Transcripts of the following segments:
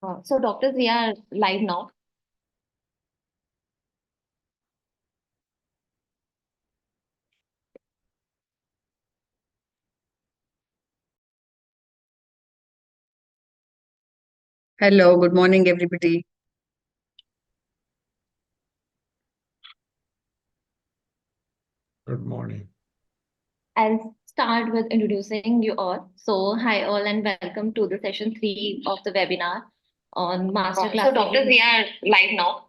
So doctors, we are live now. Hello, good morning, everybody. Good morning. I'll start with introducing you all. So hi all and welcome to the session 3 of the webinar on masterclass. So doctors, we are live now.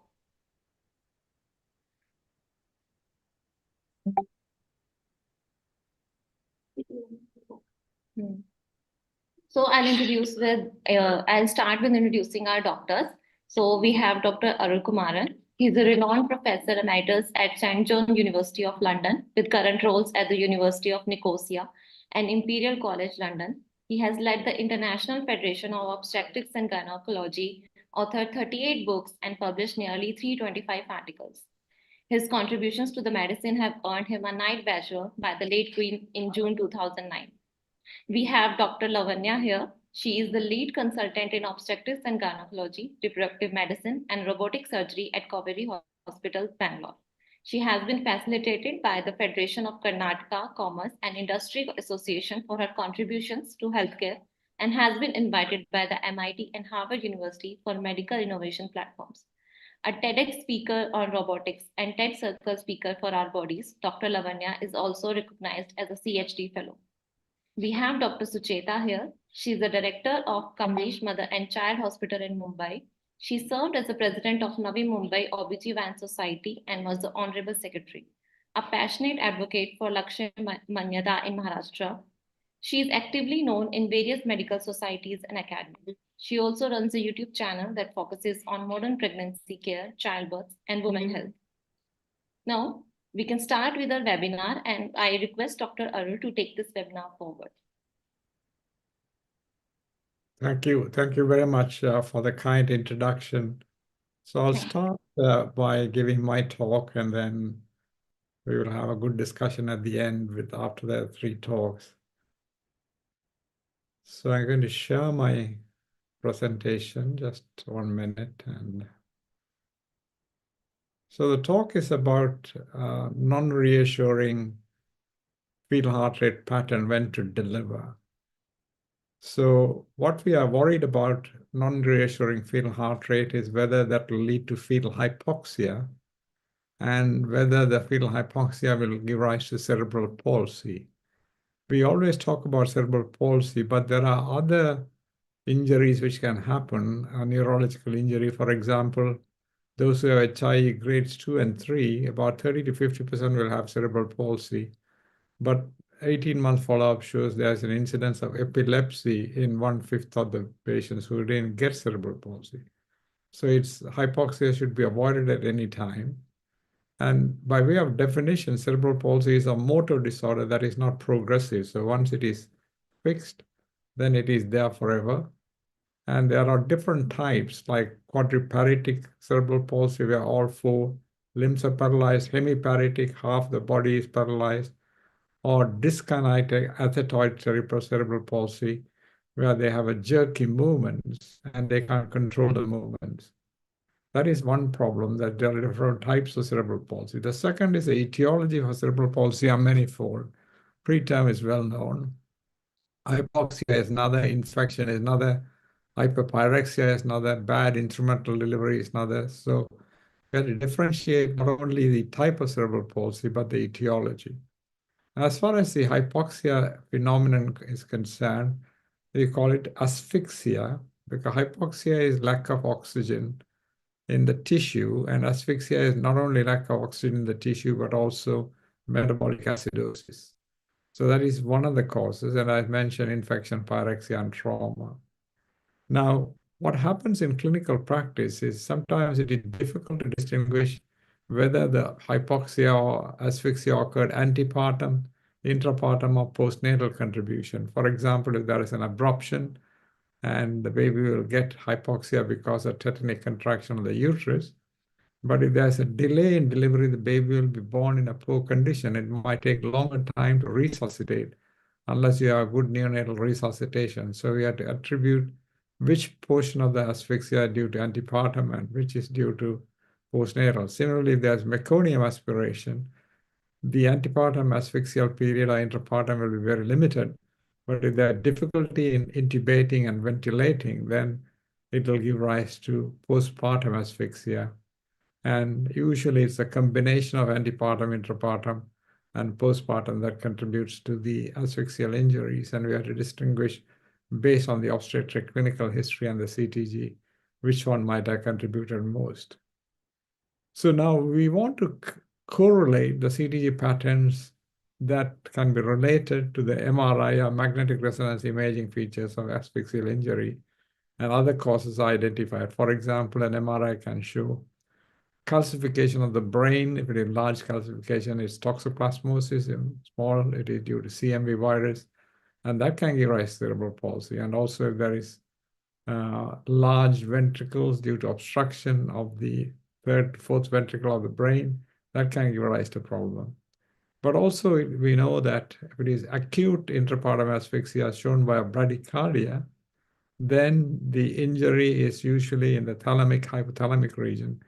So I'll start with introducing our doctors. So we have Dr. Arulkumaran. He's a renowned professor emeritus at St. John University of London with current roles at the University of Nicosia and Imperial College London. He has led the International Federation of Obstetrics and Gynecology, authored 38 books, and published nearly 325 articles. His contributions to the medicine have earned him a Knight Bachelor by the late Queen in June 2009. We have Dr. Lavanya here. She is the lead consultant in obstetrics and gynecology, reproductive medicine, and robotic surgery at Cauvery Hospital, Bangalore. She has been facilitated by the Federation of Karnataka Commerce and Industry Association for her contributions to healthcare and has been invited by the MIT and Harvard University for medical innovation platforms. A TEDx speaker on robotics and TED Circle speaker for our bodies, Dr. Lavanya is also recognized as a CHD fellow. We have Dr. Sucheta here. She's the director of Kamlesh Mother and Child Hospital in Mumbai. She served as the president of Navi Mumbai OBGYN Society and was the honorable secretary. A passionate advocate for Lakshya Manyata in Maharashtra. She is actively known in various medical societies and academies. She also runs a YouTube channel that focuses on modern pregnancy care, childbirth, and women health. Now, we can start with our webinar, and I request Dr. Arul to take this webinar forward. Thank you. Thank you very much for the kind introduction. So I'll start by giving my talk, and then we will have a good discussion at the end after the 3 talks. So I'm going to share my presentation, just 1 minute. And so the talk is about non-reassuring fetal heart rate pattern when to deliver. So what we are worried about non-reassuring fetal heart rate is whether that will lead to fetal hypoxia and whether the fetal hypoxia will give rise to cerebral palsy. We always talk about cerebral palsy, but there are other injuries which can happen, a neurological injury. For example, those who have HIE grades 2 and 3, about 30 to 50% will have cerebral palsy. But 18-month follow-up shows there's an incidence of epilepsy in 1/5 of the patients who didn't get cerebral palsy. So hypoxia should be avoided at any time. And by way of definition, cerebral palsy is a motor disorder that is not progressive. So once it is fixed, then it is there forever. And there are different types, like quadriparetic cerebral palsy, where all 4 limbs are paralyzed, hemiparetic, half the body is paralyzed, or dyskinetic athetoid cerebral palsy, where they have a jerky movements and they can't control the movements. That is one problem, that there are different types of cerebral palsy. The second is the etiology of cerebral palsy are manifold. Preterm is well known. Hypoxia is another, infection is another, hyperpyrexia is another, bad instrumental delivery is another. So we have to differentiate not only the type of cerebral palsy, but the etiology. As far as the hypoxia phenomenon is concerned, we call it asphyxia, because hypoxia is lack of oxygen in the tissue, and asphyxia is not only lack of oxygen in the tissue, but also metabolic acidosis. So that is one of the causes, and I've mentioned infection, pyrexia, and trauma. Now, what happens in clinical practice is sometimes it is difficult to distinguish whether the hypoxia or asphyxia occurred antepartum, intrapartum, or postnatal contribution. For example, if there is an abruption and the baby will get hypoxia because of tetanic contraction of the uterus, but if there's a delay in delivery, the baby will be born in a poor condition. It might take longer time to resuscitate unless you have good neonatal resuscitation. So we have to attribute which portion of the asphyxia due to antepartum and which is due to postnatal. Similarly, if there's meconium aspiration, the antepartum asphyxial period or intrapartum will be very limited. But if there are difficulty in intubating and ventilating, then it will give rise to postpartum asphyxia. And usually it's a combination of antepartum, intrapartum, and postpartum that contributes to the asphyxial injuries. And we have to distinguish based on the obstetric clinical history and the CTG, which one might have contributed most. So now we want to correlate the CTG patterns that can be related to the MRI or magnetic resonance imaging features of asphyxial injury and other causes identified. For example, an MRI can show calcification of the brain. If it is large calcification, it's toxoplasmosis. If small, it is due to CMV virus, and that can give rise to cerebral palsy. And also, if there is large ventricles due to obstruction of the third, fourth ventricle of the brain, that can give rise to problem. But also, we know that if it is acute intrapartum asphyxia shown by a bradycardia, then the injury is usually in the thalamic, hypothalamic region,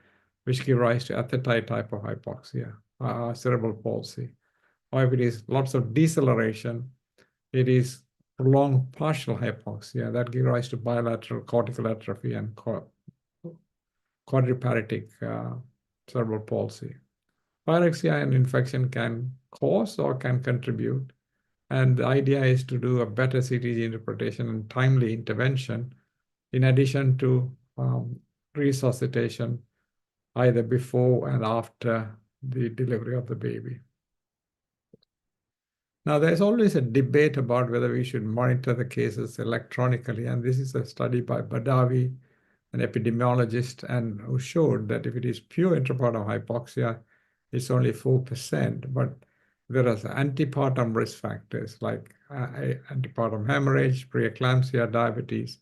which give rise to athetite type of hypoxia, cerebral palsy. Or if it is lots of deceleration, it is prolonged partial hypoxia that give rise to bilateral cortical atrophy and quadriparetic cerebral palsy. Pyrexia and infection can cause or can contribute. And the idea is to do a better CTG interpretation and timely intervention, in addition to resuscitation, either before and after the delivery of the baby. Now, there's always a debate about whether we should monitor the cases electronically. And this is a study by Badawi, an epidemiologist, and who showed that if it is pure intrapartum hypoxia, it's only 4%, but there are antepartum risk factors like antepartum hemorrhage, preeclampsia, diabetes.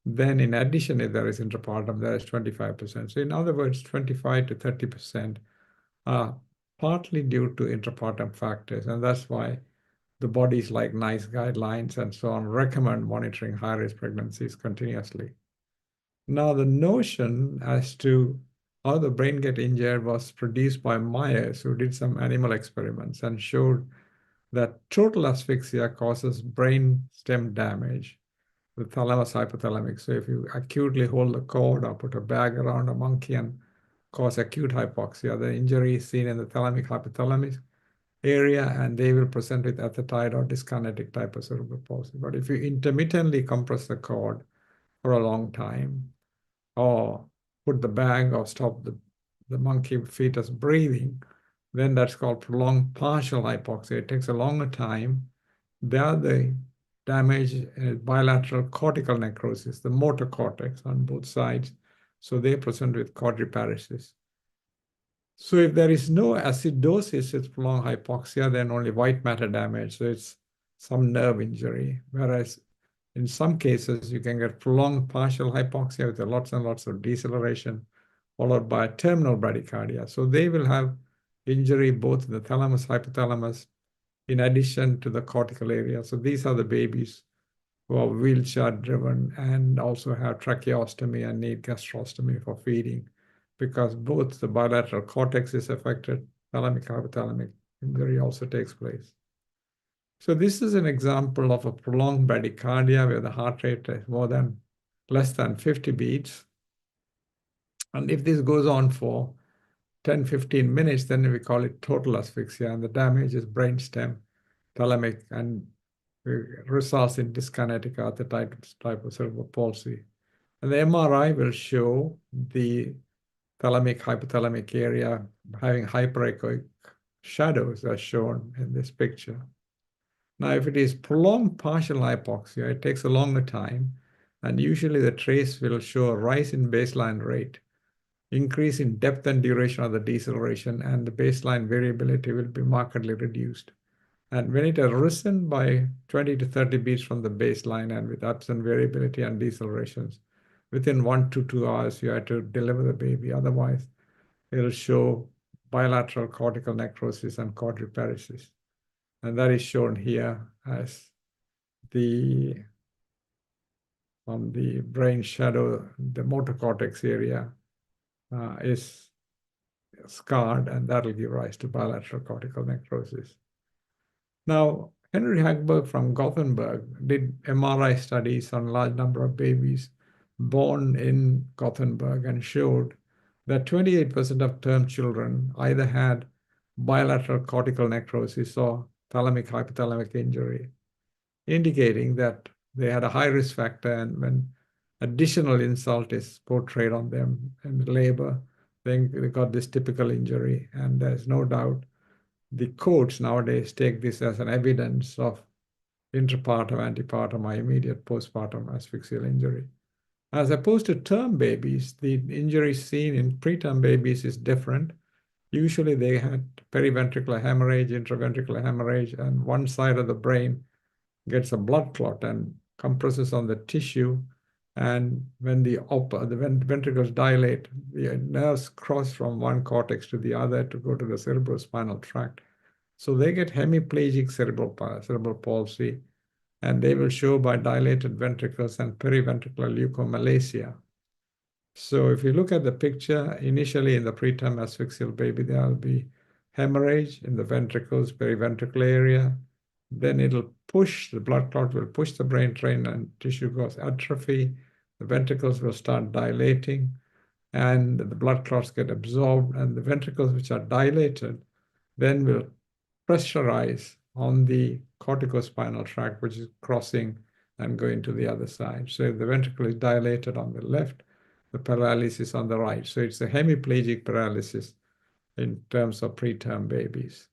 Then in addition, if there is intrapartum, there is 25%. So in other words, 25 to 30% are partly due to intrapartum factors. And that's why the bodies like NICE guidelines and so on recommend monitoring high-risk pregnancies continuously. Now, the notion as to how the brain get injured was produced by Myers, who did some animal experiments and showed that total asphyxia causes brain stem damage, the thalamus hypothalamic. So if you acutely hold the cord or put a bag around a monkey and cause acute hypoxia, the injury is seen in the thalamic hypothalamus area, and they will present with athetite or dyskinetic type of cerebral palsy. But if you intermittently compress the cord for a long time, or put the bag or stop the monkey fetus breathing, then that's called prolonged partial hypoxia. It takes a longer time. There the damage is bilateral cortical necrosis, the motor cortex on both sides. So they present with quadriparesis. So if there is no acidosis, it's prolonged hypoxia, then only white matter damage. So it's some nerve injury. Whereas in some cases, you can get prolonged partial hypoxia with lots and lots of deceleration, followed by terminal bradycardia. So they will have injury both in the thalamus, hypothalamus, in addition to the cortical area. So these are the babies who are wheelchair-driven and also have tracheostomy and need gastrostomy for feeding, because both the bilateral cortex is affected, thalamic, hypothalamic injury also takes place. So this is an example of a prolonged bradycardia where the heart rate is less than 50 beats. And if this goes on for 10, 15 minutes, then we call it total asphyxia, and the damage is brainstem, thalamic, and results in dyskinetic athetite type of cerebral palsy. And the MRI will show the thalamic, hypothalamic area having hyperechoic shadows as shown in this picture. Now, if it is prolonged partial hypoxia, it takes a longer time, and usually the trace will show a rise in baseline rate, increase in depth and duration of the deceleration, and the baseline variability will be markedly reduced. And when it has risen by 20 to 30 beats from the baseline and with absent variability and decelerations, within 1 to 2 hours, you have to deliver the baby. Otherwise, it'll show bilateral cortical necrosis and quadriparesis. And that is shown here as the on the brain shadow, the motor cortex area is scarred, and that'll give rise to bilateral cortical necrosis. Now, Henry Hagberg from Gothenburg did MRI studies on a large number of babies born in Gothenburg and showed that 28% of term children either had bilateral cortical necrosis or thalamic hypothalamic injury, indicating that they had a high risk factor, and when additional insult is portrayed on them in labor, then they got this typical injury. And there's no doubt the courts nowadays take this as an evidence of intrapartum, antepartum, or immediate postpartum asphyxial injury. As opposed to term babies, the injury seen in preterm babies is different. Usually they had periventricular hemorrhage, intraventricular hemorrhage, and one side of the brain gets a blood clot and compresses on the tissue. And when the ventricles dilate, the nerves cross from one cortex to the other to go to the cerebrospinal tract. So they get hemiplegic cerebral palsy, and they will show by dilated ventricles and periventricular leukomalacia. So if you look at the picture, initially in the preterm asphyxial baby, there will be hemorrhage in the ventricles, periventricular area. Then it'll push, the blood clot will push the brain train and tissue goes atrophy. The ventricles will start dilating and the blood clots get absorbed, and the ventricles which are dilated then will pressurize on the corticospinal tract, which is crossing and going to the other side. So if the ventricle is dilated on the left, the paralysis on the right. So it's a hemiplegic paralysis in terms of preterm babies.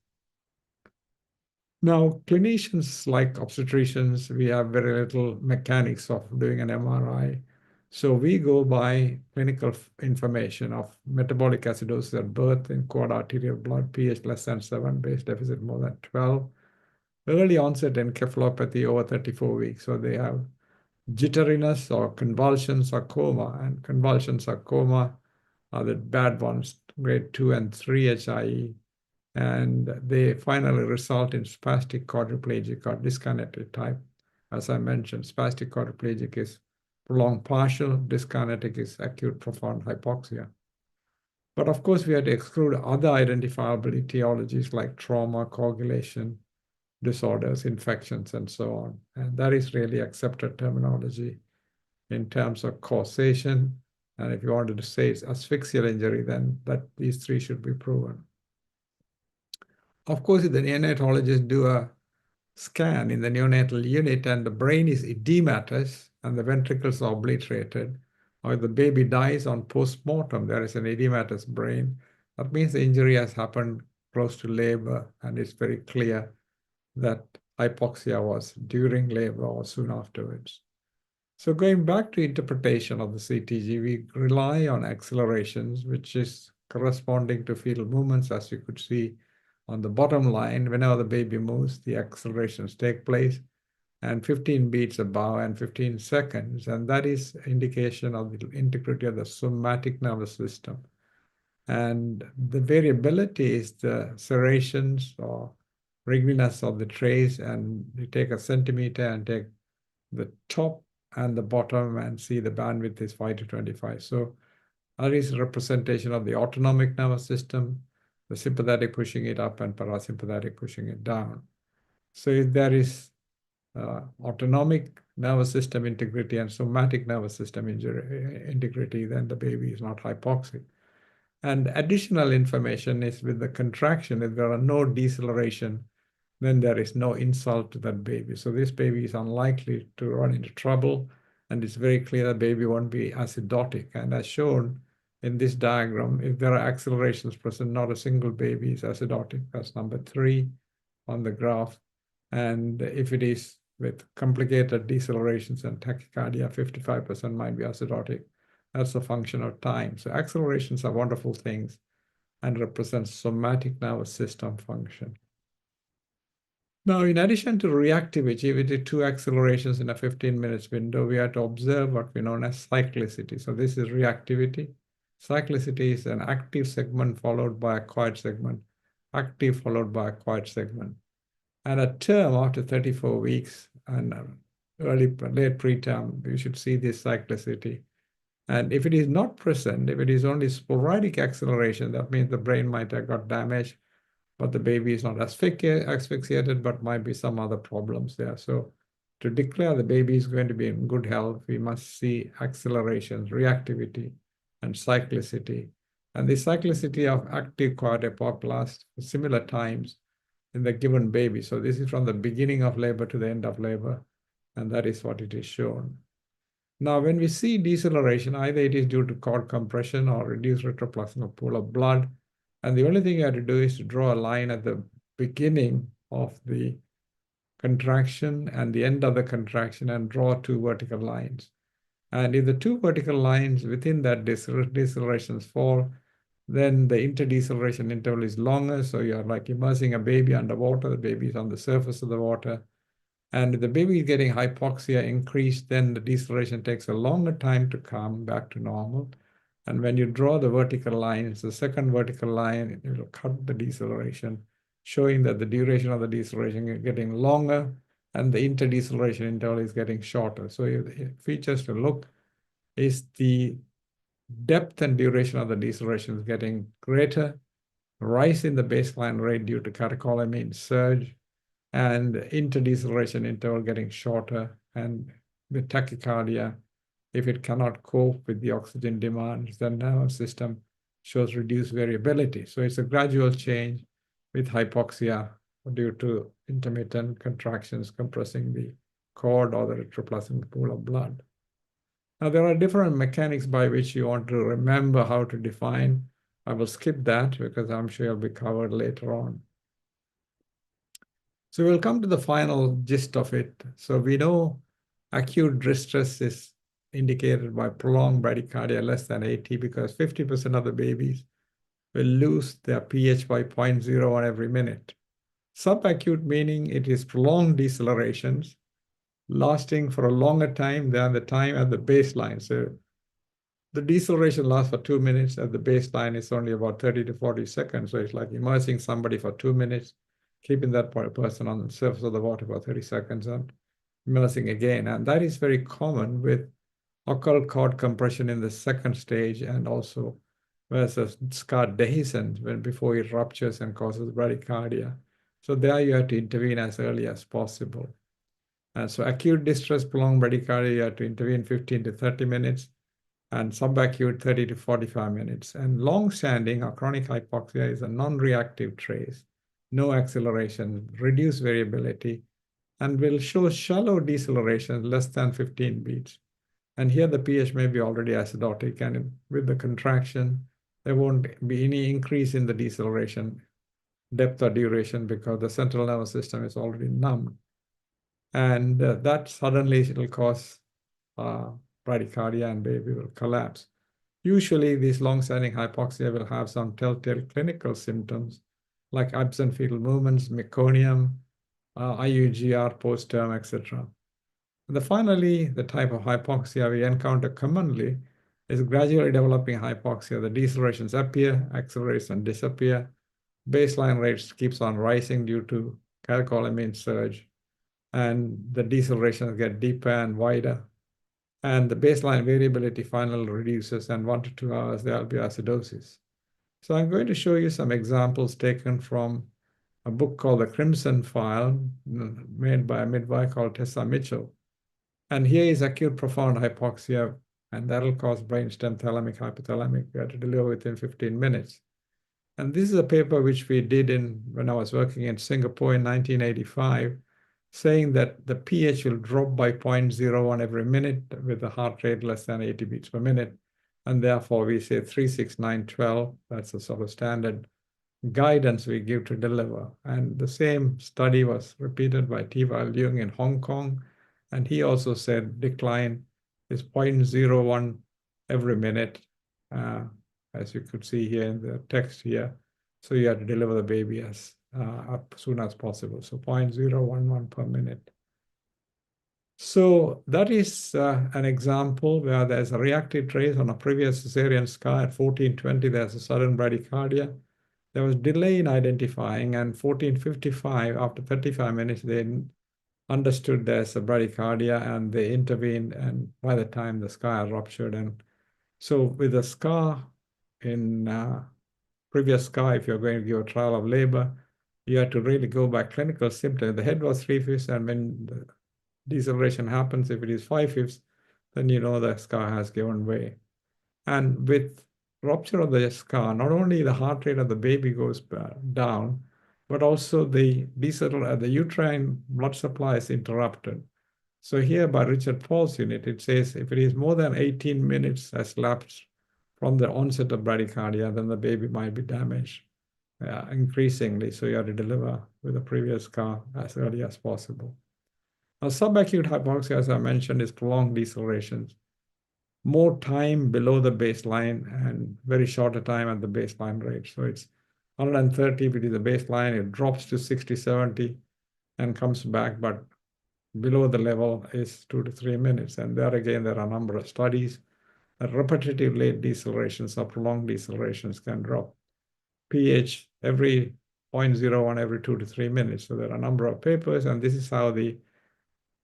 Now, clinicians like obstetricians, we have very little mechanics of doing an MRI. So we go by clinical information of metabolic acidosis at birth in quad arterial blood, pH less than 7, base deficit more than 12, early onset encephalopathy over 34 weeks. So they have jitteriness or convulsions or coma, and convulsions or coma are the bad ones, grade 2 and 3 HIE. And they finally result in spastic quadriplegic or dyskinetic type. As I mentioned, spastic quadriplegic is prolonged partial, dyskinetic is acute profound hypoxia. But of course, we had to exclude other identifiable etiologies like trauma, coagulation disorders, infections, and so on. And that is really accepted terminology in terms of causation. And if you wanted to say it's asphyxial injury, then these three should be proven. Of course, if the neonatologists do a scan in the neonatal unit and the brain is edematous and the ventricles are obliterated, or if the baby dies on post-mortem, there is an edematous brain, that means the injury has happened close to labor, and it's very clear that hypoxia was during labor or soon afterwards. So going back to interpretation of the CTG, we rely on accelerations, which is corresponding to fetal movements, as you could see on the bottom line. Whenever the baby moves, the accelerations take place, and 15 beats above and 15 seconds. And that is indication of the integrity of the somatic nervous system. And the variability is the serrations or wriggliness of the trace, and you take a centimeter and take the top and the bottom and see the bandwidth is 5 to 25. So that is a representation of the autonomic nervous system, the sympathetic pushing it up and parasympathetic pushing it down. So if there is autonomic nervous system integrity and somatic nervous system integrity, then the baby is not hypoxic. And additional information is with the contraction. If there are no deceleration, then there is no insult to that baby. So this baby is unlikely to run into trouble, and it's very clear that baby won't be acidotic. And as shown in this diagram, if there are accelerations present, not a single baby is acidotic. That's number 3 on the graph. And if it is with complicated decelerations and tachycardia, 55% might be acidotic. That's a function of time. So accelerations are wonderful things and represent somatic nervous system function. Now, in addition to reactivity, we did 2 accelerations in a 15 minutes window. We had to observe what we know as cyclicity. So this is reactivity. Cyclicity is an active segment followed by a quiet segment, active followed by a quiet segment. And at term, after 34 weeks, and late preterm, you should see this cyclicity. And if it is not present, if it is only sporadic acceleration, that means the brain might have got damaged, but the baby is not asphyxiated, but might be some other problems there. So to declare the baby is going to be in good health, we must see accelerations, reactivity, and cyclicity. And the cyclicity of active cord epoch lasts similar times in the given baby. So this is from the beginning of labor to the end of labor, and that is what it is shown. Now, when we see deceleration, either it is due to cord compression or reduced retroplasmal pool of blood, and the only thing you have to do is to draw a line at the beginning of the contraction and the end of the contraction and draw two vertical lines. And if the two vertical lines within that decelerations fall, then the interdeceleration interval is longer. So you're like immersing a baby underwater, the baby is on the surface of the water. And if the baby is getting hypoxia increased, then the deceleration takes a longer time to come back to normal. And when you draw the vertical line, it's the second vertical line, it will cut the deceleration, showing that the duration of the deceleration is getting longer and the interdeceleration interval is getting shorter. So features to look is the depth and duration of the deceleration is getting greater, rise in the baseline rate due to catecholamine surge, and interdeceleration interval getting shorter, and with tachycardia, if it cannot cope with the oxygen demands, the nervous system shows reduced variability. So it's a gradual change with hypoxia due to intermittent contractions compressing the cord or the retroplasmic pool of blood. Now, there are different mechanics by which you want to remember how to define. I will skip that because I'm sure it'll be covered later on. So we'll come to the final gist of it. So we know acute distress is indicated by prolonged bradycardia less than 80 because 50% of the babies will lose their pH by 0.01 every minute. Subacute meaning it is prolonged decelerations lasting for a longer time than the time at the baseline. So the deceleration lasts for 2 minutes. At the baseline, it's only about 30 to 40 seconds. So it's like immersing somebody for 2 minutes, keeping that person on the surface of the water for 30 seconds and immersing again. And that is very common with occult cord compression in the second stage, and also whereas a scar dehiscence before it ruptures and causes bradycardia. So there you have to intervene as early as possible. And so acute distress, prolonged bradycardia, you have to intervene 15 to 30 minutes, and subacute 30 to 45 minutes. And long-standing or chronic hypoxia is a non-reactive trace, no acceleration, reduced variability, and will show shallow deceleration less than 15 beats. And here the pH may be already acidotic, and with the contraction, there won't be any increase in the deceleration depth or duration because the central nervous system is already numbed. And that suddenly it will cause bradycardia and baby will collapse. Usually, this long-standing hypoxia will have some telltale clinical symptoms like absent fetal movements, meconium, IUGR post-term, etc. And finally, the type of hypoxia we encounter commonly is gradually developing hypoxia. The decelerations appear, accelerates, and disappear. Baseline rates keeps on rising due to catecholamine surge, and the decelerations get deeper and wider. And the baseline variability finally reduces, and 1 to 2 hours, there will be acidosis. So I'm going to show you some examples taken from a book called The Crimson File, made by a midwife called Tessa Mitchell. And here is acute profound hypoxia, and that'll cause brainstem thalamic hypothalamic. We have to deliver within 15 minutes. And this is a paper which we did when I was working in Singapore in 1985, saying that the pH will drop by 0.01 every minute with a heart rate less than 80 beats per minute. And therefore, we say 3, 6, 9, 12. That's the sort of standard guidance we give to deliver. And the same study was repeated by T.Y. Leung in Hong Kong. And he also said decline is 0.01 every minute, as you could see here in the text here. So you have to deliver the baby as soon as possible. So 0.011 per minute. So that is an example where there's a reactive trace on a previous cesarean scar at 14:20. There's a sudden bradycardia. There was delay in identifying, and 14:55, after 35 minutes, they understood there's a bradycardia, and they intervened, and by the time the scar ruptured. And so with a scar in previous scar, if you're going to give a trial of labor, you have to really go by clinical symptoms. The head was 3/5, and when the deceleration happens, if it is 5/5, then you know the scar has given way. And with rupture of the scar, not only the heart rate of the baby goes down, but also the uterine blood supply is interrupted. So here by Richard Paul's unit, it says if it is more than 18 minutes has lapsed from the onset of bradycardia, then the baby might be damaged increasingly. So you have to deliver with a previous scar as early as possible. Now, subacute hypoxia, as I mentioned, is prolonged decelerations. More time below the baseline and very shorter time at the baseline rate. So it's 130 if it is the baseline, it drops to 60, 70 and comes back, but below the level is 2 to 3 minutes. And there again, there are a number of studies that repetitive late decelerations or prolonged decelerations can drop pH every 0.01 every 2 to 3 minutes. So there are a number of papers, and this is how the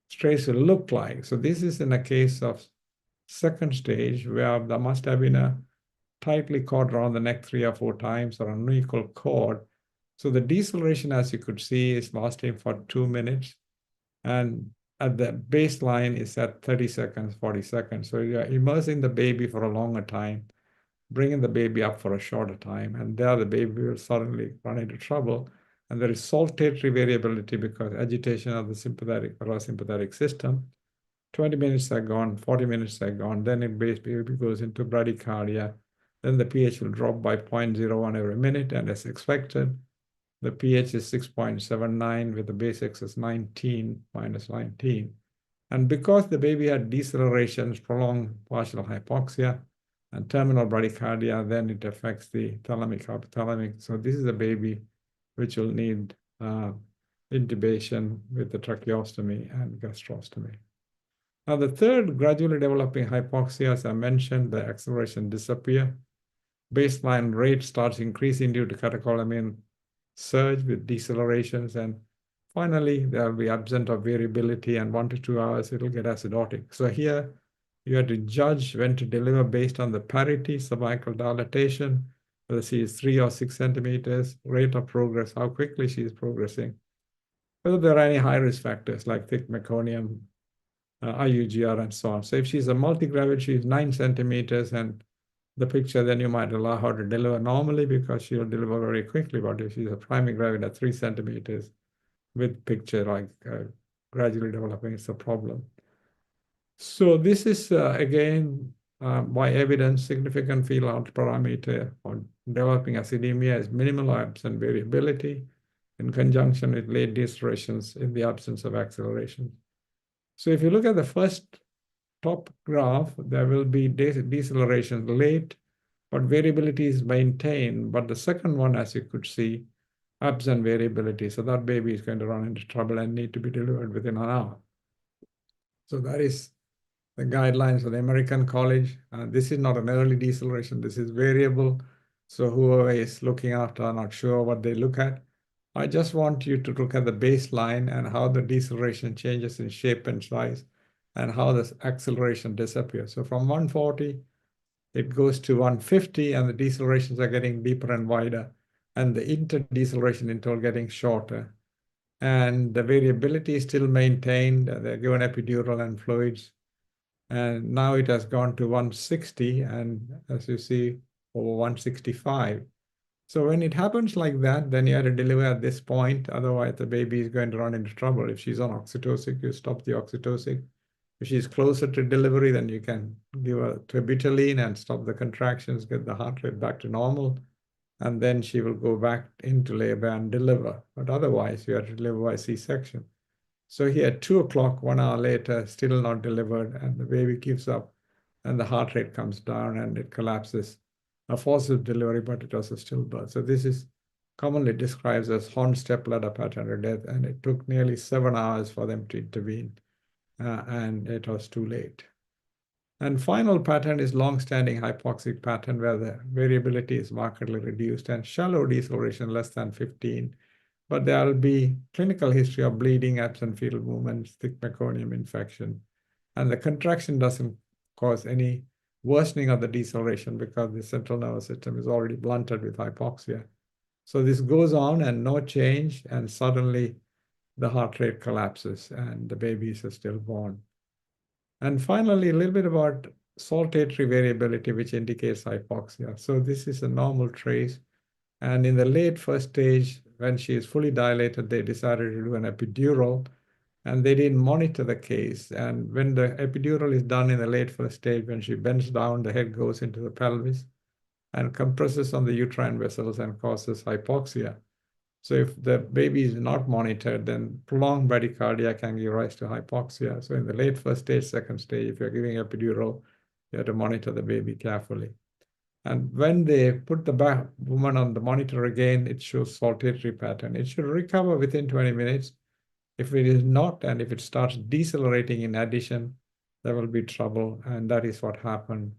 strays will look like. So this is in a case of second stage where there must have been a tightly cord around the neck 3 or 4 times or an unequal cord. So the deceleration, as you could see, is lasting for 2 minutes. And at the baseline is at 30 seconds, 40 seconds. So you're immersing the baby for a longer time, bringing the baby up for a shorter time. And there the baby will suddenly run into trouble. And there is saltatory variability because agitation of the sympathetic parasympathetic system. 20 minutes are gone, 40 minutes are gone, then it basically goes into bradycardia. Then the pH will drop by 0.01 every minute, and as expected, the pH is 6.79 with the base excess 19 minus 19. And because the baby had decelerations, prolonged partial hypoxia, and terminal bradycardia, then it affects the thalamic, hypothalamic. So this is a baby which will need intubation with the tracheostomy and gastrostomy. Now, the third, gradually developing hypoxia, as I mentioned, the acceleration disappear. Baseline rate starts increasing due to catecholamine surge with decelerations. And finally, there will be absent of variability, and 1 to 2 hours, it will get acidotic. So here, you have to judge when to deliver based on the parity, cervical dilatation, whether she is 3 or 6 centimeters, rate of progress, how quickly she is progressing, whether there are any high-risk factors like thick meconium, IUGR, and so on. So if she's a multigravid, she's 9 centimeters, and the picture, then you might allow her to deliver normally because she'll deliver very quickly. But if she's a primary gravid at 3 centimeters with picture like gradually developing, it's a problem. So this is, again, by evidence, significant fetal heart parameter for developing acidemia is minimal or absent variability in conjunction with late decelerations in the absence of acceleration. So if you look at the first top graph, there will be deceleration late, but variability is maintained. But the second one, as you could see, absent variability. So that baby is going to run into trouble and need to be delivered within an hour. So that is the guidelines of the American College. This is not an early deceleration. This is variable. So whoever is looking after, I'm not sure what they look at. I just want you to look at the baseline and how the deceleration changes in shape and size and how the acceleration disappears. So from 140, it goes to 150, and the decelerations are getting deeper and wider, and the interdeceleration interval getting shorter. And the variability is still maintained. They're given epidural and fluids. And now it has gone to 160, and as you see, over 165. So when it happens like that, then you have to deliver at this point. Otherwise, the baby is going to run into trouble. If she's on oxytocic, you stop the oxytocic. If she's closer to delivery, then you can give her terbutaline and stop the contractions, get the heart rate back to normal, and then she will go back into labor and deliver. But otherwise, you have to deliver by C-section. So here, 2 o'clock, 1 hour later, still not delivered, and the baby gives up, and the heart rate comes down, and it collapses. A forceps delivery, but it was a stillbirth. So this is commonly described as horn stepladder pattern of death, and it took nearly 7 hours for them to intervene, and it was too late. And final pattern is long-standing hypoxic pattern where the variability is markedly reduced and shallow deceleration less than 15, but there will be clinical history of bleeding, absent fetal movements, thick meconium infection, and the contraction doesn't cause any worsening of the deceleration because the central nervous system is already blunted with hypoxia. So this goes on and no change, and suddenly the heart rate collapses and the babies are stillborn. And finally, a little bit about saltatory variability, which indicates hypoxia. So this is a normal trace. And in the late first stage, when she is fully dilated, they decided to do an epidural, and they didn't monitor the case. And when the epidural is done in the late first stage, when she bends down, the head goes into the pelvis and compresses on the uterine vessels and causes hypoxia. So if the baby is not monitored, then prolonged bradycardia can give rise to hypoxia. So in the late first stage, second stage, if you're giving epidural, you have to monitor the baby carefully. And when they put the woman on the monitor again, it shows saltatory pattern. It should recover within 20 minutes. If it is not, and if it starts decelerating in addition, there will be trouble. And that is what happened.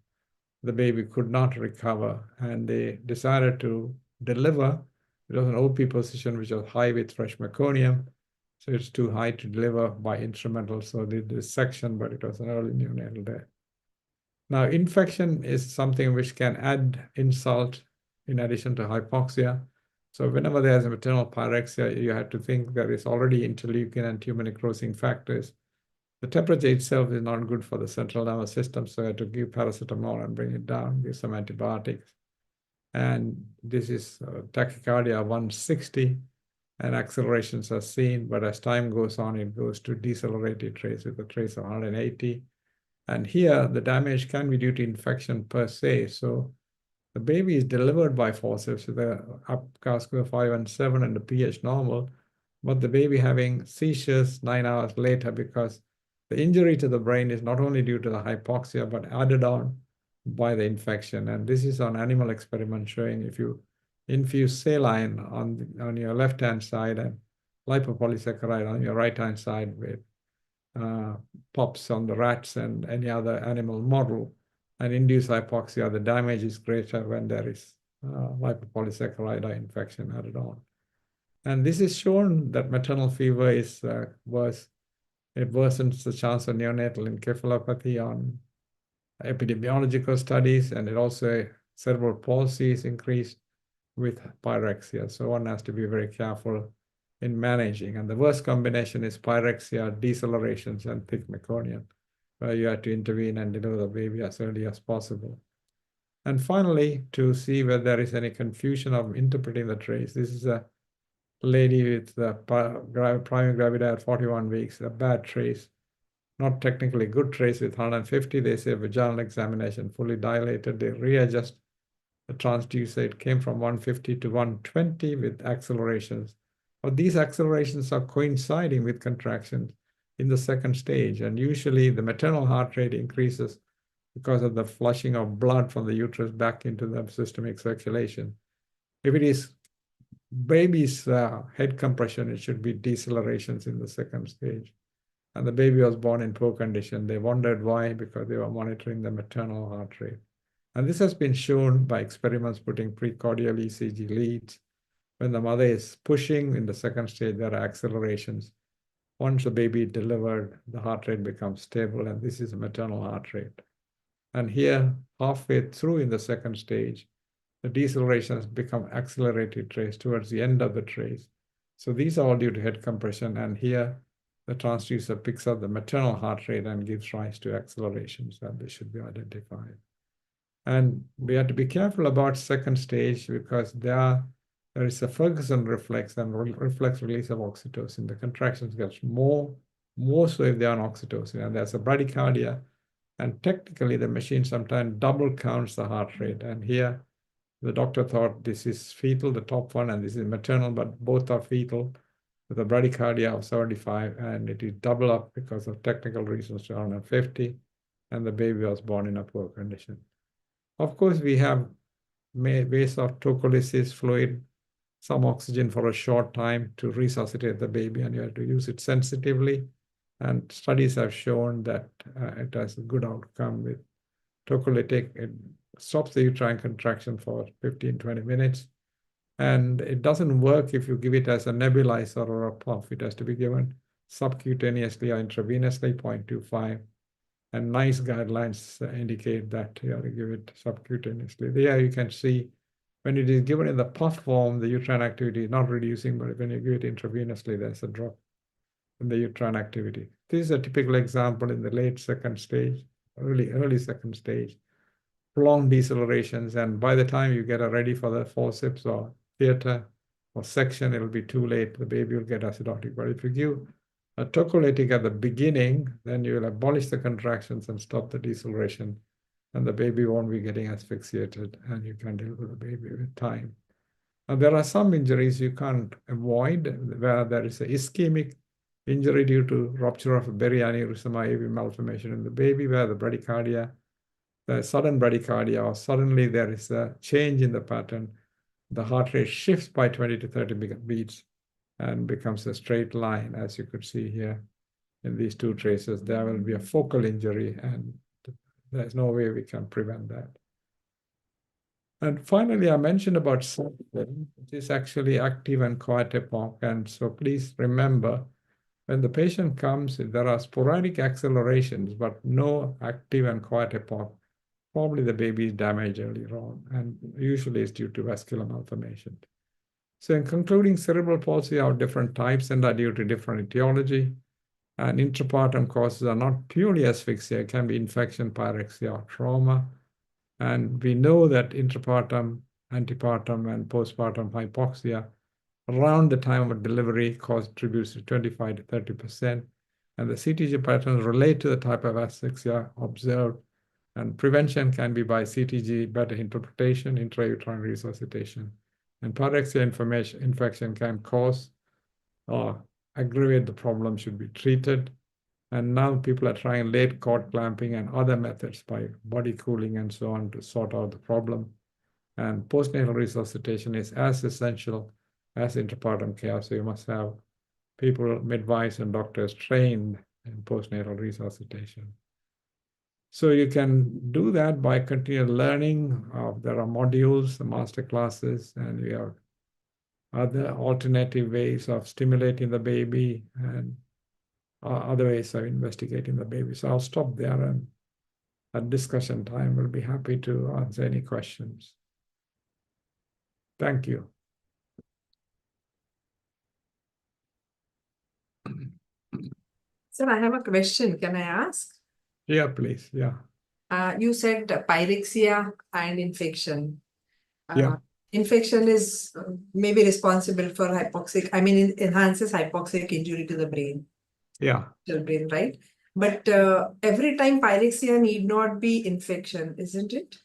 The baby could not recover, and they decided to deliver. It was an OP position, which was high with fresh meconium. So it's too high to deliver by instrumental. So they did this section, but it was an early neonatal death. Now, infection is something which can add insult in addition to hypoxia. So whenever there's a maternal pyrexia, you have to think there is already interleukin and tumor necrosing factors. The temperature itself is not good for the central nervous system, so I have to give paracetamol and bring it down, give some antibiotics. And this is tachycardia 160, and accelerations are seen, but as time goes on, it goes to decelerated trace with a trace of 180. And here, the damage can be due to infection per se. So the baby is delivered by forceps with the upper score 5 and 7 and the pH normal, but the baby having seizures 9 hours later because the injury to the brain is not only due to the hypoxia, but added on by the infection. And this is on animal experiment showing if you infuse saline on your left-hand side and lipopolysaccharide on your right-hand side with POPs on the rats and any other animal model and induce hypoxia, the damage is greater when there is lipopolysaccharide infection added on. And this is shown that maternal fever is worse. It worsens the chance of neonatal encephalopathy on epidemiological studies, and it also cerebral palsy is increased with pyrexia. So one has to be very careful in managing. And the worst combination is pyrexia, decelerations, and thick meconium, where you have to intervene and deliver the baby as early as possible. And finally, to see whether there is any confusion of interpreting the trace, this is a lady with the primary gravida at 41 weeks, a bad trace, not technically good trace with 150. They say vaginal examination fully dilated. They readjust the transducer. It came from 150 to 120 with accelerations. But these accelerations are coinciding with contractions in the second stage. And usually the maternal heart rate increases because of the flushing of blood from the uterus back into the systemic circulation. If it is baby's head compression, it should be decelerations in the second stage. And the baby was born in poor condition. They wondered why, because they were monitoring the maternal heart rate. And this has been shown by experiments putting precordial ECG leads. When the mother is pushing in the second stage, there are accelerations. Once the baby is delivered, the heart rate becomes stable, and this is a maternal heart rate. And here, halfway through in the second stage, the decelerations become accelerated trace towards the end of the trace. So these are all due to head compression, and here the transducer picks up the maternal heart rate and gives rise to accelerations, and they should be identified. And we have to be careful about second stage because there is a Ferguson reflex and reflex release of oxytocin. The contractions get more so if they are on oxytocin, and there's a bradycardia. And technically, the machine sometimes double counts the heart rate. And here, the doctor thought this is fetal, the top one, and this is maternal, but both are fetal with a bradycardia of 75, and it is double up because of technical reasons to 150, and the baby was born in a poor condition. Of course, we have ways of tocolysis fluid, some oxygen for a short time to resuscitate the baby, and you have to use it sensitively. And studies have shown that it has a good outcome with tocolytic. It stops the uterine contraction for 15-20 minutes. And it doesn't work if you give it as a nebulizer or a puff. It has to be given subcutaneously or intravenously, 0.25. And NICE guidelines indicate that you have to give it subcutaneously. There you can see when it is given in the puff form, the uterine activity is not reducing, but when you give it intravenously, there's a drop in the uterine activity. This is a typical example in the late second stage, early second stage, prolonged decelerations. And by the time you get ready for the forceps or theater or section, it'll be too late. The baby will get acidotic. But if you give a tocolytic at the beginning, then you will abolish the contractions and stop the deceleration, and the baby won't be getting asphyxiated, and you can deliver the baby with time. And there are some injuries you can't avoid, where there is a ischemic injury due to rupture of a berry-aneurysm or AV malformation in the baby, where the bradycardia, the sudden bradycardia, or suddenly there is a change in the pattern, the heart rate shifts by 20 to 30 beats and becomes a straight line, as you could see here in these two traces. There will be a focal injury, and there's no way we can prevent that. And finally, I mentioned about cycling, which is actually active and quiet epoch. And so please remember, when the patient comes, there are sporadic accelerations, but no active and quiet epoch. Probably the baby is damaged earlier on, and usually it's due to vascular malformation. So in concluding, cerebral palsy are different types and are due to different etiology. And intrapartum causes are not purely asphyxia, it can be infection, pyrexia, or trauma. And we know that intrapartum, antepartum, and postpartum hypoxia around the time of delivery contributes to 25 to 30%. And the CTG patterns relate to the type of asphyxia observed. And prevention can be by CTG better interpretation, intrauterine resuscitation. And pyrexia infection can cause or aggravate the problem, should be treated. And now people are trying late cord clamping and other methods by body cooling and so on to sort out the problem. And postnatal resuscitation is as essential as intrapartum care. So you must have people, midwives and doctors trained in postnatal resuscitation. So you can do that by continual learning. There are modules, the master classes, and we have other alternative ways of stimulating the baby and other ways of investigating the baby. So I'll stop there, and at discussion time, we'll be happy to answer any questions. Thank you. Sir, I have a question. Can I ask? Yeah, please. Yeah. You said pyrexia and infection. Yeah. Infection is maybe responsible for hypoxic, it enhances hypoxic injury to the brain. Yeah. The brain, right? But every time pyrexia need not be infection, isn't it?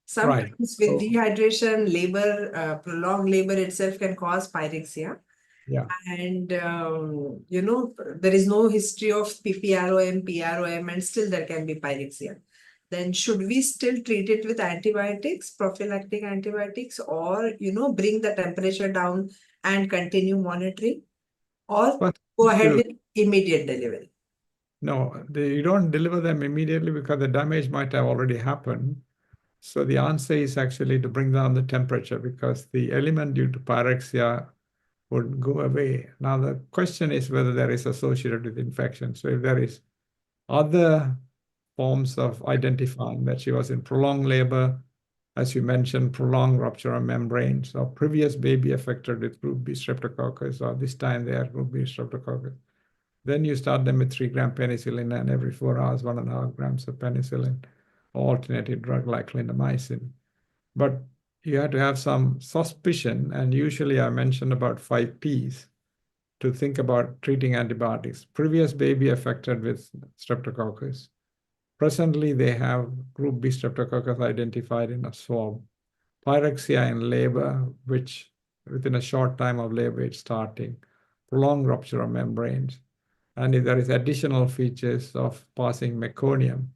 Sometimes with dehydration, labor, prolonged labor itself can cause pyrexia. Yeah. And, there is no history of PPROM, PROM, and still there can be pyrexia. Then should we still treat it with antibiotics, prophylactic antibiotics, or, bring the temperature down and continue monitoring, or go ahead with immediate delivery? No, you don't deliver them immediately because the damage might have already happened. So the answer is actually to bring down the temperature, because the element due to pyrexia would go away. Now the question is whether there is associated with infection. So if there is other forms of identifying that she was in prolonged labor, as you mentioned, prolonged rupture of membranes, or previous baby affected with group B streptococcus, or this time they are group B streptococcus, then you start them with 3 gram penicillin, and every 4 hours, 1.5 grams of penicillin, or alternative drug like clindamycin. But you have to have some suspicion, and usually I mentioned about 5 Ps to think about treating antibiotics. Previous baby affected with streptococcus. Presently, they have group B streptococcus identified in a swab. Pyrexia in labor, which within a short time of labor it's starting. Prolonged rupture of membranes. And if there is additional features of passing meconium,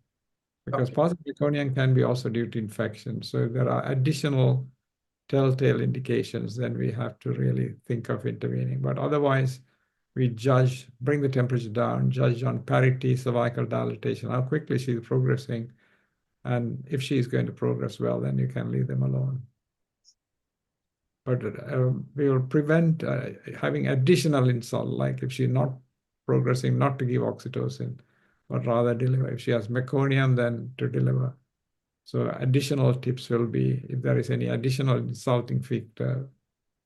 because passing meconium can be also due to infection. So if there are additional telltale indications, then we have to really think of intervening. But otherwise, we judge, bring the temperature down, judge on parity, cervical dilatation, how quickly she's progressing. And if she's going to progress well, then you can leave them alone. But we will prevent having additional insult, like if she's not progressing, not to give oxytocin, but rather deliver. If she has meconium, then to deliver. So additional tips will be if there is any additional insulting feature,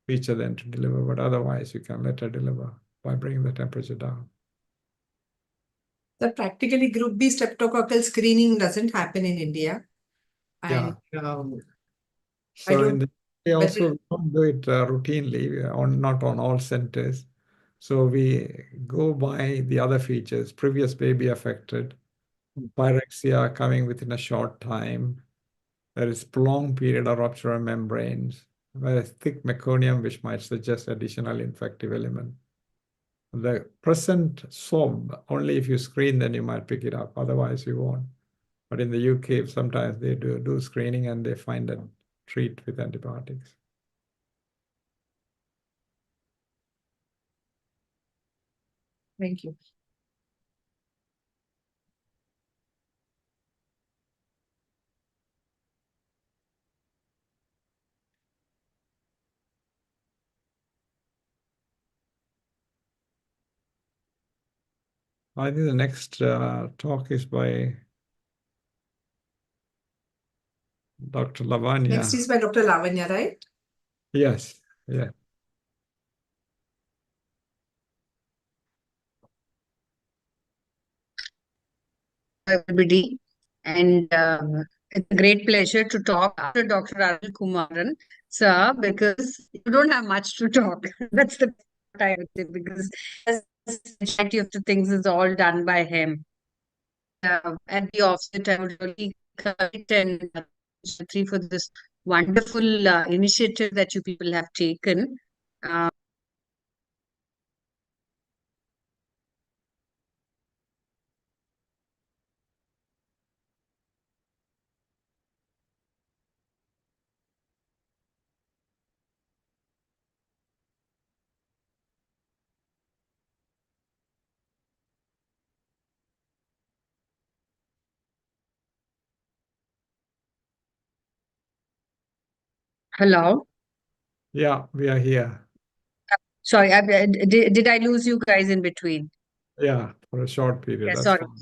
then to deliver. But otherwise, you can let her deliver by bringing the temperature down. So practically group B streptococcal screening doesn't happen in India. And So don't- we also don't do it routinely, not on all centers. So we go by the other features: previous baby affected, pyrexia coming within a short time, there is prolonged period of rupture of membranes, whereas thick meconium, which might suggest additional infective element. The present swab, only if you screen, then you might pick it up. Otherwise, you won't. But in the UK, sometimes they do screening and they find and treat with antibiotics. Thank you. I think the next talk is by Dr. Lavanya. Next is by Dr. Lavanya, right? Yes, yeah. Everybody. And it's a great pleasure to talk after Dr. Arulkumaran, sir, because you don't have much to talk. That's the part I would say, because the majority of the things is all done by him. At the offset, I would really commend and Shatri for this wonderful initiative that you people have taken. Hello. Yeah, we are here. Sorry, did I lose you guys in between? Yeah, for a short period. Yeah, That's sorry. fine.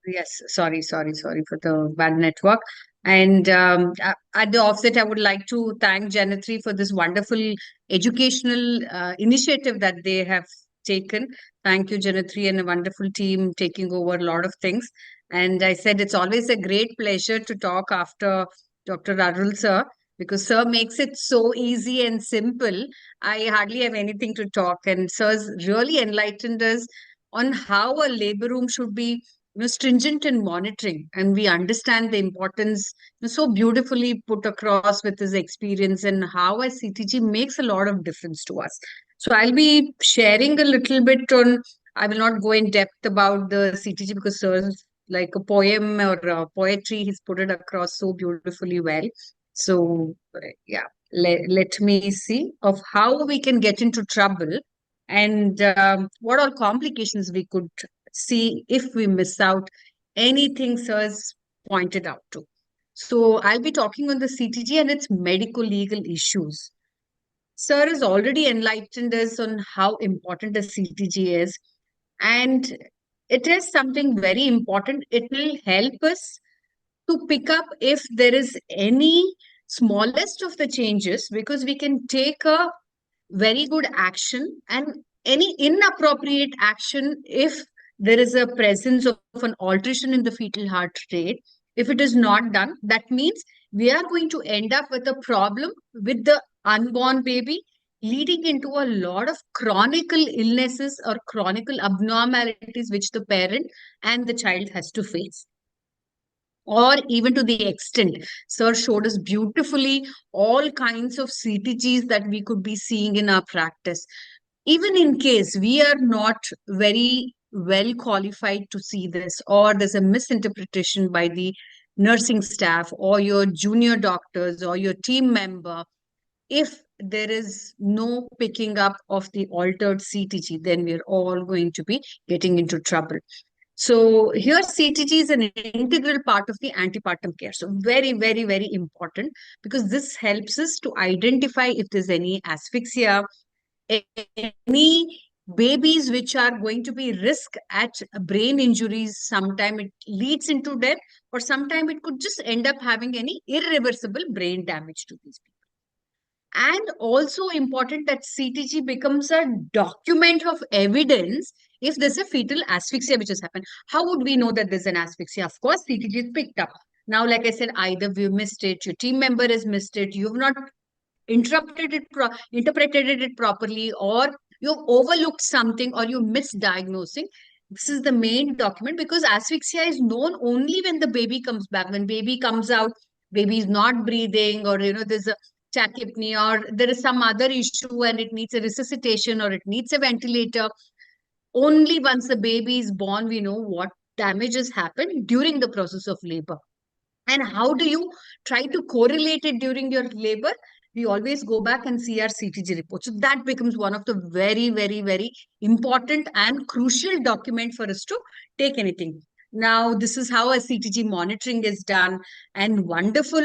Yes, sorry for the bad network. And at the offset, I would like to thank Janitri for this wonderful educational initiative that they have taken. Thank you, Janitri, and a wonderful team taking over a lot of things. And I said it's always a great pleasure to talk after Dr. Arul sir, because sir makes it so easy and simple. I hardly have anything to talk, and sir's really enlightened us on how a labor room should be stringent in monitoring, and we understand the importance so beautifully put across with his experience and how a CTG makes a lot of difference to us. So I'll be sharing a little bit on, I will not go in depth about the CTG because sir's like a poem or a poetry, he's put it across so beautifully well. So yeah, let me see of how we can get into trouble and what all complications we could see if we miss out anything sir's pointed out to. So I'll be talking on the CTG and its medico-legal issues. Sir has already enlightened us on how important a CTG is, and it is something very important. It will help us to pick up if there is any smallest of the changes, because we can take a very good action and any inappropriate action if there is a presence of an alteration in the fetal heart rate. If it is not done, that means we are going to end up with a problem with the unborn baby, leading into a lot of chronic illnesses or chronic abnormalities which the parent and the child has to face. Or even to the extent, sir showed us beautifully all kinds of CTGs that we could be seeing in our practice. Even in case we are not very well qualified to see this, or there's a misinterpretation by the nursing staff or your junior doctors or your team member, if there is no picking up of the altered CTG, then we're all going to be getting into trouble. So here CTG is an integral part of the antepartum care. So very, very, very important, because this helps us to identify if there's any asphyxia, any babies which are going to be risk at brain injuries. Sometime it leads into death, or sometime it could just end up having any irreversible brain damage to these people. And also important that CTG becomes a document of evidence if there's a fetal asphyxia which has happened. How would we know that there's an asphyxia? Of course, CTG is picked up. Now, like I said, either we've missed it, your team member has missed it, you've not interpreted it properly, or you've overlooked something, or you misdiagnosing. This is the main document, because asphyxia is known only when the baby comes back. When baby comes out, baby is not breathing, or there's a tachypnea, or there is some other issue and it needs a resuscitation or it needs a ventilator. Only once the baby is born, we know what damage has happened during the process of labor. And how do you try to correlate it during your labor? We always go back and see our CTG report. So that becomes one of the very, very, very important and crucial document for us to take anything. Now, this is how a CTG monitoring is done, and wonderful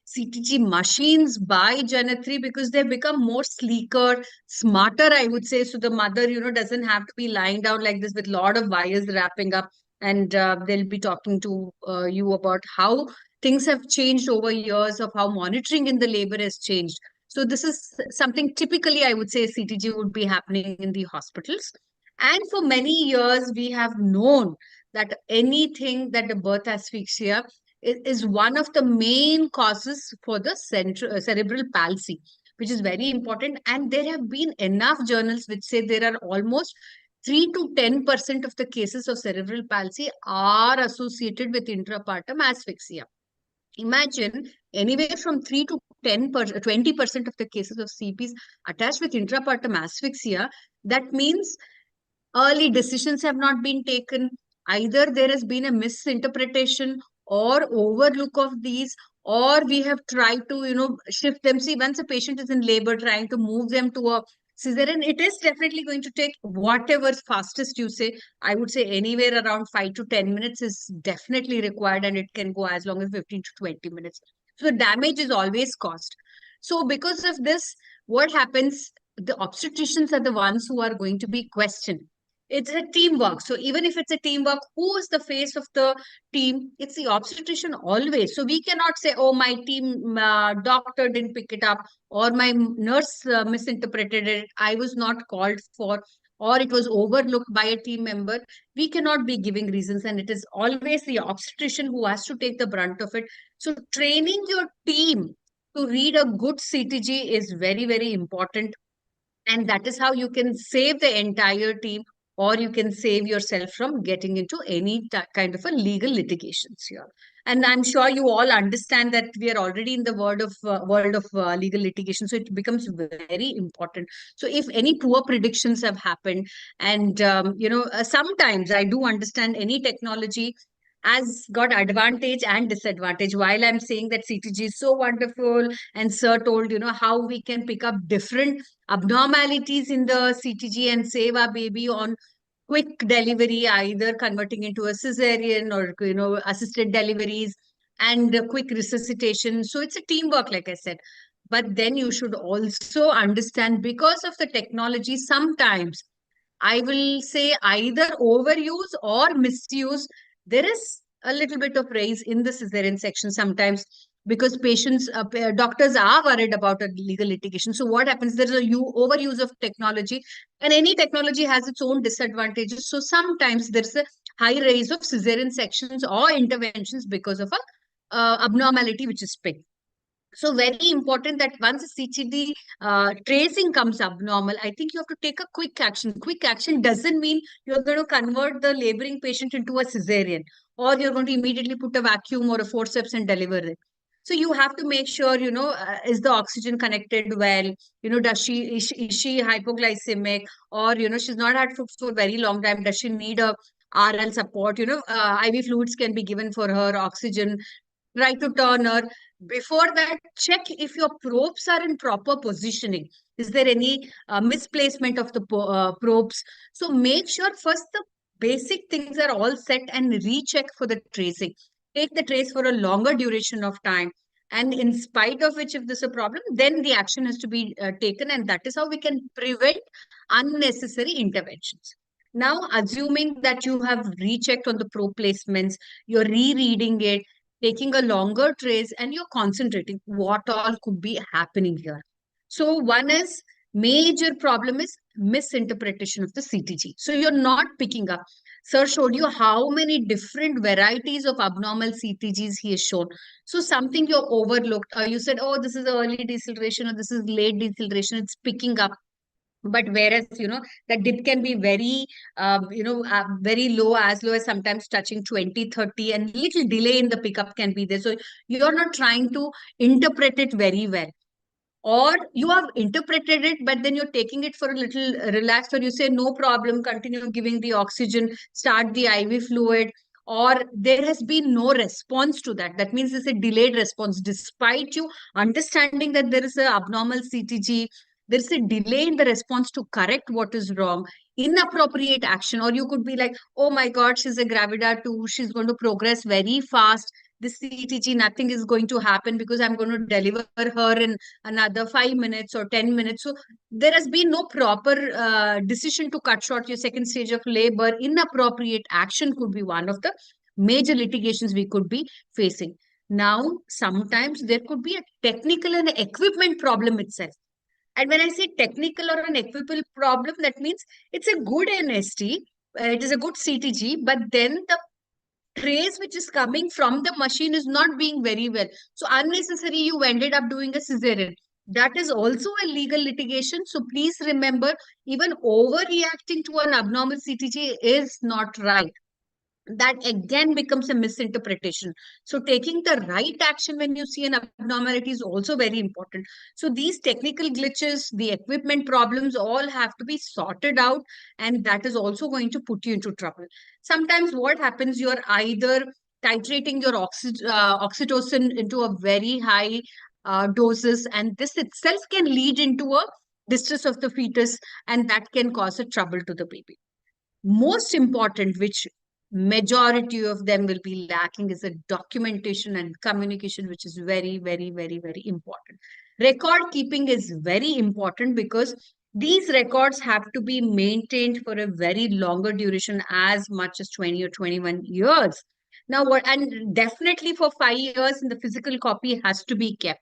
CTG machines by Gynae, because they've become more sleeker, smarter, I would say. So the mother, doesn't have to be lying down like this with a lot of wires wrapping up. And they'll be talking to you about how things have changed over years, of how monitoring in the labor has changed. So this is something typically, I would say, CTG would be happening in the hospitals. And for many years, we have known that anything that the birth asphyxia is one of the main causes for the cerebral palsy, which is very important. And there have been enough journals which say there are almost 3 to 10% of the cases of cerebral palsy are associated with intrapartum asphyxia. Imagine anywhere from 3 to 20% of the cases of CPs attached with intrapartum asphyxia. That means early decisions have not been taken. Either there has been a misinterpretation or overlook of these, or we have tried to, shift them. See, once a patient is in labor, trying to move them to a cesarean, it is definitely going to take whatever's fastest you say. I would say anywhere around 5 to 10 minutes is definitely required, and it can go as long as 15 to 20 minutes. So damage is always caused. So because of this, what happens? The obstetricians are the ones who are going to be questioned. It's a teamwork. So even if it's a teamwork, who is the face of the team? It's the obstetrician always. So we cannot say, oh, my team doctor didn't pick it up, or my nurse misinterpreted it, I was not called for, or it was overlooked by a team member. We cannot be giving reasons, and it is always the obstetrician who has to take the brunt of it. So training your team to read a good CTG is very, very important. And that is how you can save the entire team, or you can save yourself from getting into any kind of a legal litigations here. And I'm sure you all understand that we are already in the world of legal litigation. So it becomes very important. So if any poor predictions have happened, and sometimes I do understand any technology has got advantage and disadvantage. While I'm saying that CTG is so wonderful, and Sir told, how we can pick up different abnormalities in the CTG and save our baby on quick delivery, either converting into a cesarean or, assisted deliveries, and quick resuscitation. So it's a teamwork, like I said. But then you should also understand, because of the technology, sometimes I will say either overuse or misuse. There is a little bit of raise in the cesarean section sometimes, because doctors are worried about a legal litigation. So what happens? There's a overuse of technology, and any technology has its own disadvantages. So sometimes there's a high rise of cesarean sections or interventions because of a abnormality which is picked. So very important that once a CTD tracing comes abnormal, I think you have to take a quick action. Quick action doesn't mean you're going to convert the laboring patient into a cesarean, or you're going to immediately put a vacuum or a forceps and deliver it. So you have to make sure, is the oxygen connected well? Is she hypoglycemic, or, she's not had food for a very long time. Does she need a RL support? IV fluids can be given for her, oxygen. Try to turn her. Before that, check if your probes are in proper positioning. Is there any misplacement of the probes? So make sure first the basic things are all set and recheck for the tracing. Take the trace for a longer duration of time. And in spite of which, if there's a problem, then the action has to be taken. And that is how we can prevent unnecessary interventions. Now, assuming that you have rechecked on the pro placements, you're rereading it, taking a longer trace, and you're concentrating what all could be happening here. So one is major problem is misinterpretation of the CTG. So you're not picking up. Sir showed you how many different varieties of abnormal CTGs he has shown. So something you overlooked, or you said, oh, this is early deceleration or this is late deceleration, it's picking up. But whereas, the dip can be very, very low, as low as sometimes touching 20, 30, and little delay in the pickup can be there. So you're not trying to interpret it very well. Or you have interpreted it, but then you're taking it for a little relaxed, or you say, no problem, continue giving the oxygen, start the IV fluid, or there has been no response to that. That means it's a delayed response. Despite you understanding that there is an abnormal CTG, there's a delay in the response to correct what is wrong, inappropriate action, or you could be like, oh my God, she's a gravida too, she's going to progress very fast. This CTG, nothing is going to happen because I'm going to deliver her in another 5 minutes or 10 minutes. So there has been no proper decision to cut short your second stage of labor. Inappropriate action could be one of the major litigations we could be facing. Now, sometimes there could be a technical and equipment problem itself. And when I say technical or an equipment problem, that means it's a good NST, it is a good CTG, but then the trace which is coming from the machine is not being very well. So unnecessary, you ended up doing a cesarean. That is also a legal litigation. So please remember, even overreacting to an abnormal CTG is not right. That again becomes a misinterpretation. So taking the right action when you see an abnormality is also very important. So these technical glitches, the equipment problems all have to be sorted out, and that is also going to put you into trouble. Sometimes what happens, you're either titrating your oxytocin into a very high doses, and this itself can lead into a distress of the fetus, and that can cause a trouble to the baby. Most important, which majority of them will be lacking, is a documentation and communication, which is very, very, very, very important. Record keeping is very important because these records have to be maintained for a very longer duration, as much as 20 or 21 years. Now, and definitely for 5 years, the physical copy has to be kept.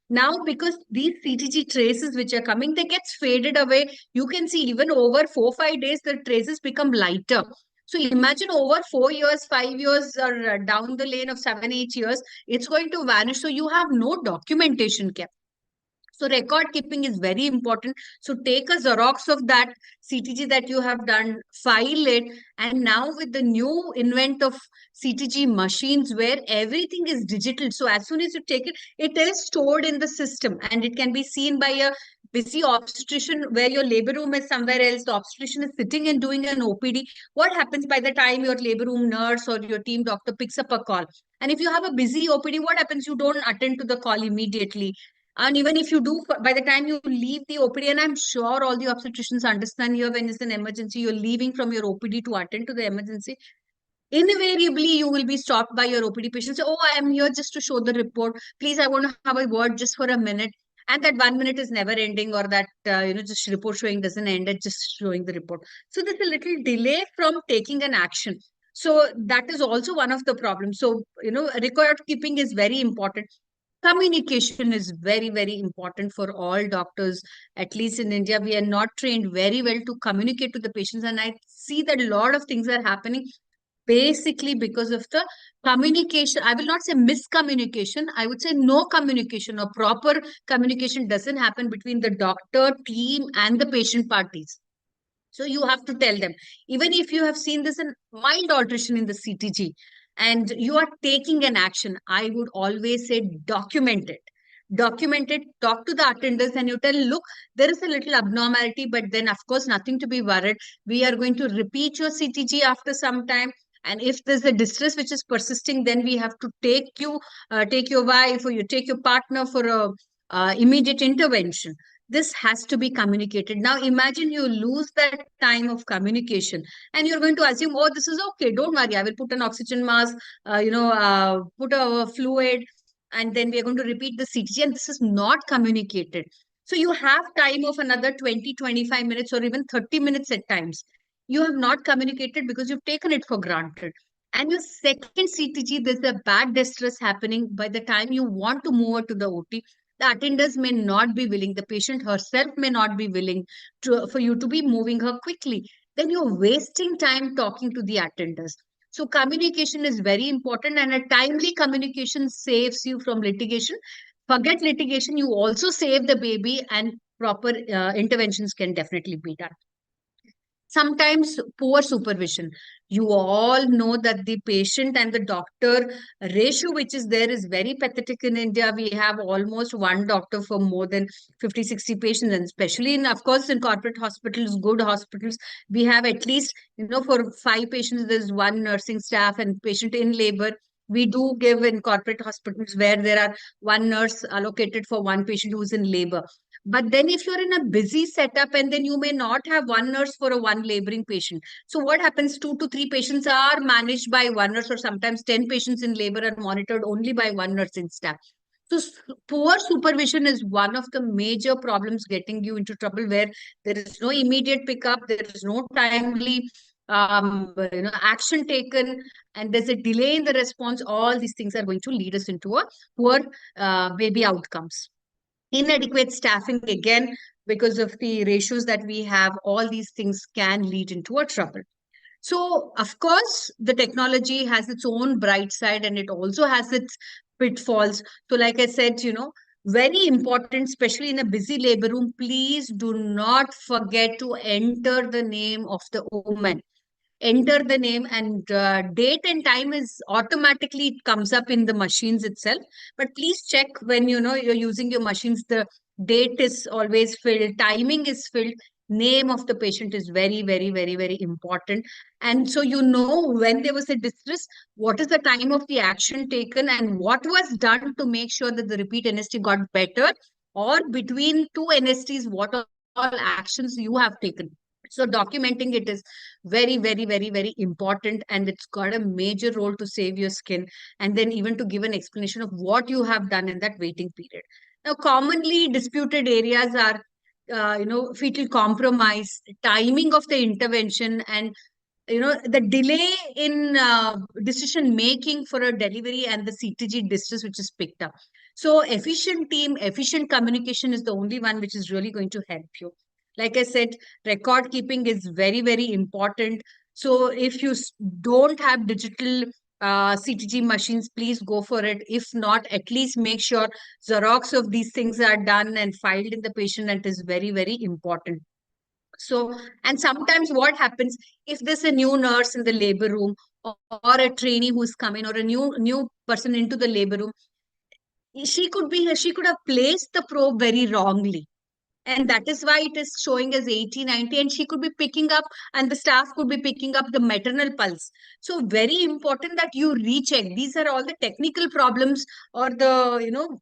Now, because these CTG traces which are coming, they get faded away. You can see even over 4-5 days, the traces become lighter. So imagine over 4 years, 5 years, or down the lane of 7-8 years, it's going to vanish. So you have no documentation kept. So record keeping is very important. So take a Xerox of that CTG that you have done, file it. And now with the new invent of CTG machines where everything is digital. So as soon as you take it, it is stored in the system and it can be seen by a busy obstetrician where your labor room is somewhere else. The obstetrician is sitting and doing an OPD. What happens by the time your labor room nurse or your team doctor picks up a call? And if you have a busy OPD, what happens? You don't attend to the call immediately. And even if you do, by the time you leave the OPD, and I'm sure all the obstetricians understand here, when it's an emergency, you're leaving from your OPD to attend to the emergency. Invariably, you will be stopped by your OPD patient. Say, oh, I am here just to show the report. Please, I want to have a word just for a minute. And that 1 minute is never ending, or that, just report showing doesn't end at just showing the report. So there's a little delay from taking an action. So that is also one of the problems. So, record keeping is very important. Communication is very, very important for all doctors. At least in India, we are not trained very well to communicate to the patients. And I see that a lot of things are happening basically because of the communication. I will not say miscommunication. I would say no communication or proper communication doesn't happen between the doctor, team, and the patient parties. So you have to tell them, even if you have seen this in mild alteration in the CTG, and you are taking an action, I would always say document it. Document it, talk to the attenders, and you tell, look, there is a little abnormality, but then, of course, nothing to be worried. We are going to repeat your CTG after some time. And if there's a distress which is persisting, then we have to take your wife or you take your partner for a immediate intervention. This has to be communicated. Now, imagine you lose that time of communication and you're going to assume, oh, this is okay. Don't worry. I will put an oxygen mask, put a fluid, and then we are going to repeat the CTG. And this is not communicated. So you have time of another 20, 25 minutes or even 30 minutes at times. You have not communicated because you've taken it for granted. And your second CTG, there's a bad distress happening. By the time you want to move her to the OT, the attenders may not be willing, the patient herself may not be willing for you to be moving her quickly. Then you're wasting time talking to the attenders. So communication is very important, and a timely communication saves you from litigation. Forget litigation, you also save the baby, and proper interventions can definitely be done. Sometimes poor supervision. You all know that the patient and the doctor ratio which is there is very pathetic in India. We have almost one doctor for more than 50, 60 patients, and especially in, of course, in corporate hospitals, good hospitals, we have at least, for 5 patients, there's one nursing staff, and patient in labor. We do give in corporate hospitals where there are one nurse allocated for one patient who's in labor. But then if you're in a busy setup, and then you may not have one nurse for a one laboring patient. So what happens? 2 to 3 patients are managed by one nurse, or sometimes 10 patients in labor are monitored only by one nursing staff. So poor supervision is one of the major problems getting you into trouble, where there is no immediate pickup, there is no timely action taken, and there's a delay in the response. All these things are going to lead us into a poor baby outcomes. Inadequate staffing, again, because of the ratios that we have, all these things can lead into a trouble. So, of course, the technology has its own bright side, and it also has its pitfalls. So, like I said, very important, especially in a busy labor room, please do not forget to enter the name of the woman. Enter the name, and date and time is automatically, it comes up in the machines itself. But please check when you're using your machines, the date is always filled, timing is filled, name of the patient is very, very, very, very important. And so when there was a distress, what is the time of the action taken, and what was done to make sure that the repeat NST got better, or between 2 NSTs, what all actions you have taken. So documenting it is very, very, very, very important, and it's got a major role to save your skin, and then even to give an explanation of what you have done in that waiting period. Now, commonly disputed areas are, fetal compromise, timing of the intervention, and the delay in decision making for a delivery, and the CTG distress which is picked up. So efficient team, efficient communication is the only one which is really going to help you. Like I said, record keeping is very, very important. So if you don't have digital CTG machines, please go for it. If not, at least make sure Xerox of these things are done and filed in the patient, and it is very, very important. So, and sometimes what happens, if there's a new nurse in the labor room, or a trainee who's come in, or a new person into the labor room, she could have placed the probe very wrongly. And that is why it is showing as 80, 90, and she could be picking up, and the staff could be picking up the maternal pulse. So very important that you recheck. These are all the technical problems, or the,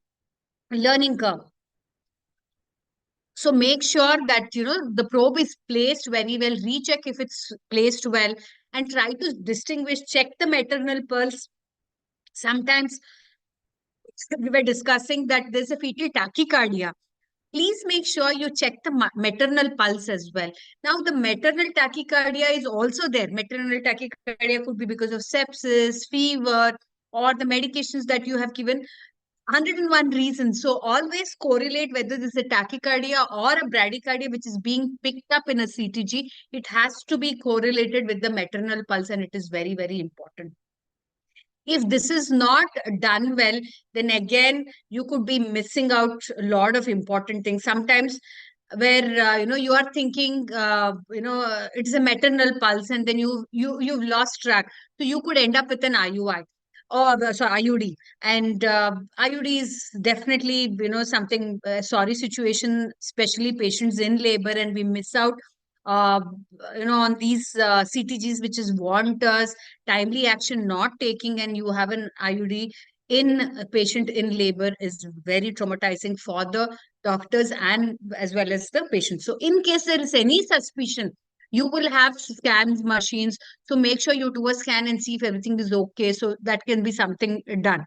learning curve. So make sure that, the probe is placed very well, recheck if it's placed well, and try to distinguish, check the maternal pulse. Sometimes we were discussing that there's a fetal tachycardia. Please make sure you check the maternal pulse as well. Now, the maternal tachycardia is also there. Maternal tachycardia could be because of sepsis, fever, or the medications that you have given. 101 reasons. So always correlate whether this is a tachycardia or a bradycardia which is being picked up in a CTG. It has to be correlated with the maternal pulse, and it is very, very important. If this is not done well, then again, you could be missing out a lot of important things. Sometimes where, you are thinking, it's a maternal pulse, and then you've lost track. So you could end up with an IUI. Or sorry, IUD. And IUD is definitely, something, sorry situation, especially patients in labor, and we miss out on these CTGs, which is warned us, timely action not taking, and you have an IUD. in a patient in labor is very traumatizing for the doctors and as well as the patient. So in case there is any suspicion, you will have scans machines. So make sure you do a scan and see if everything is okay. So that can be something done.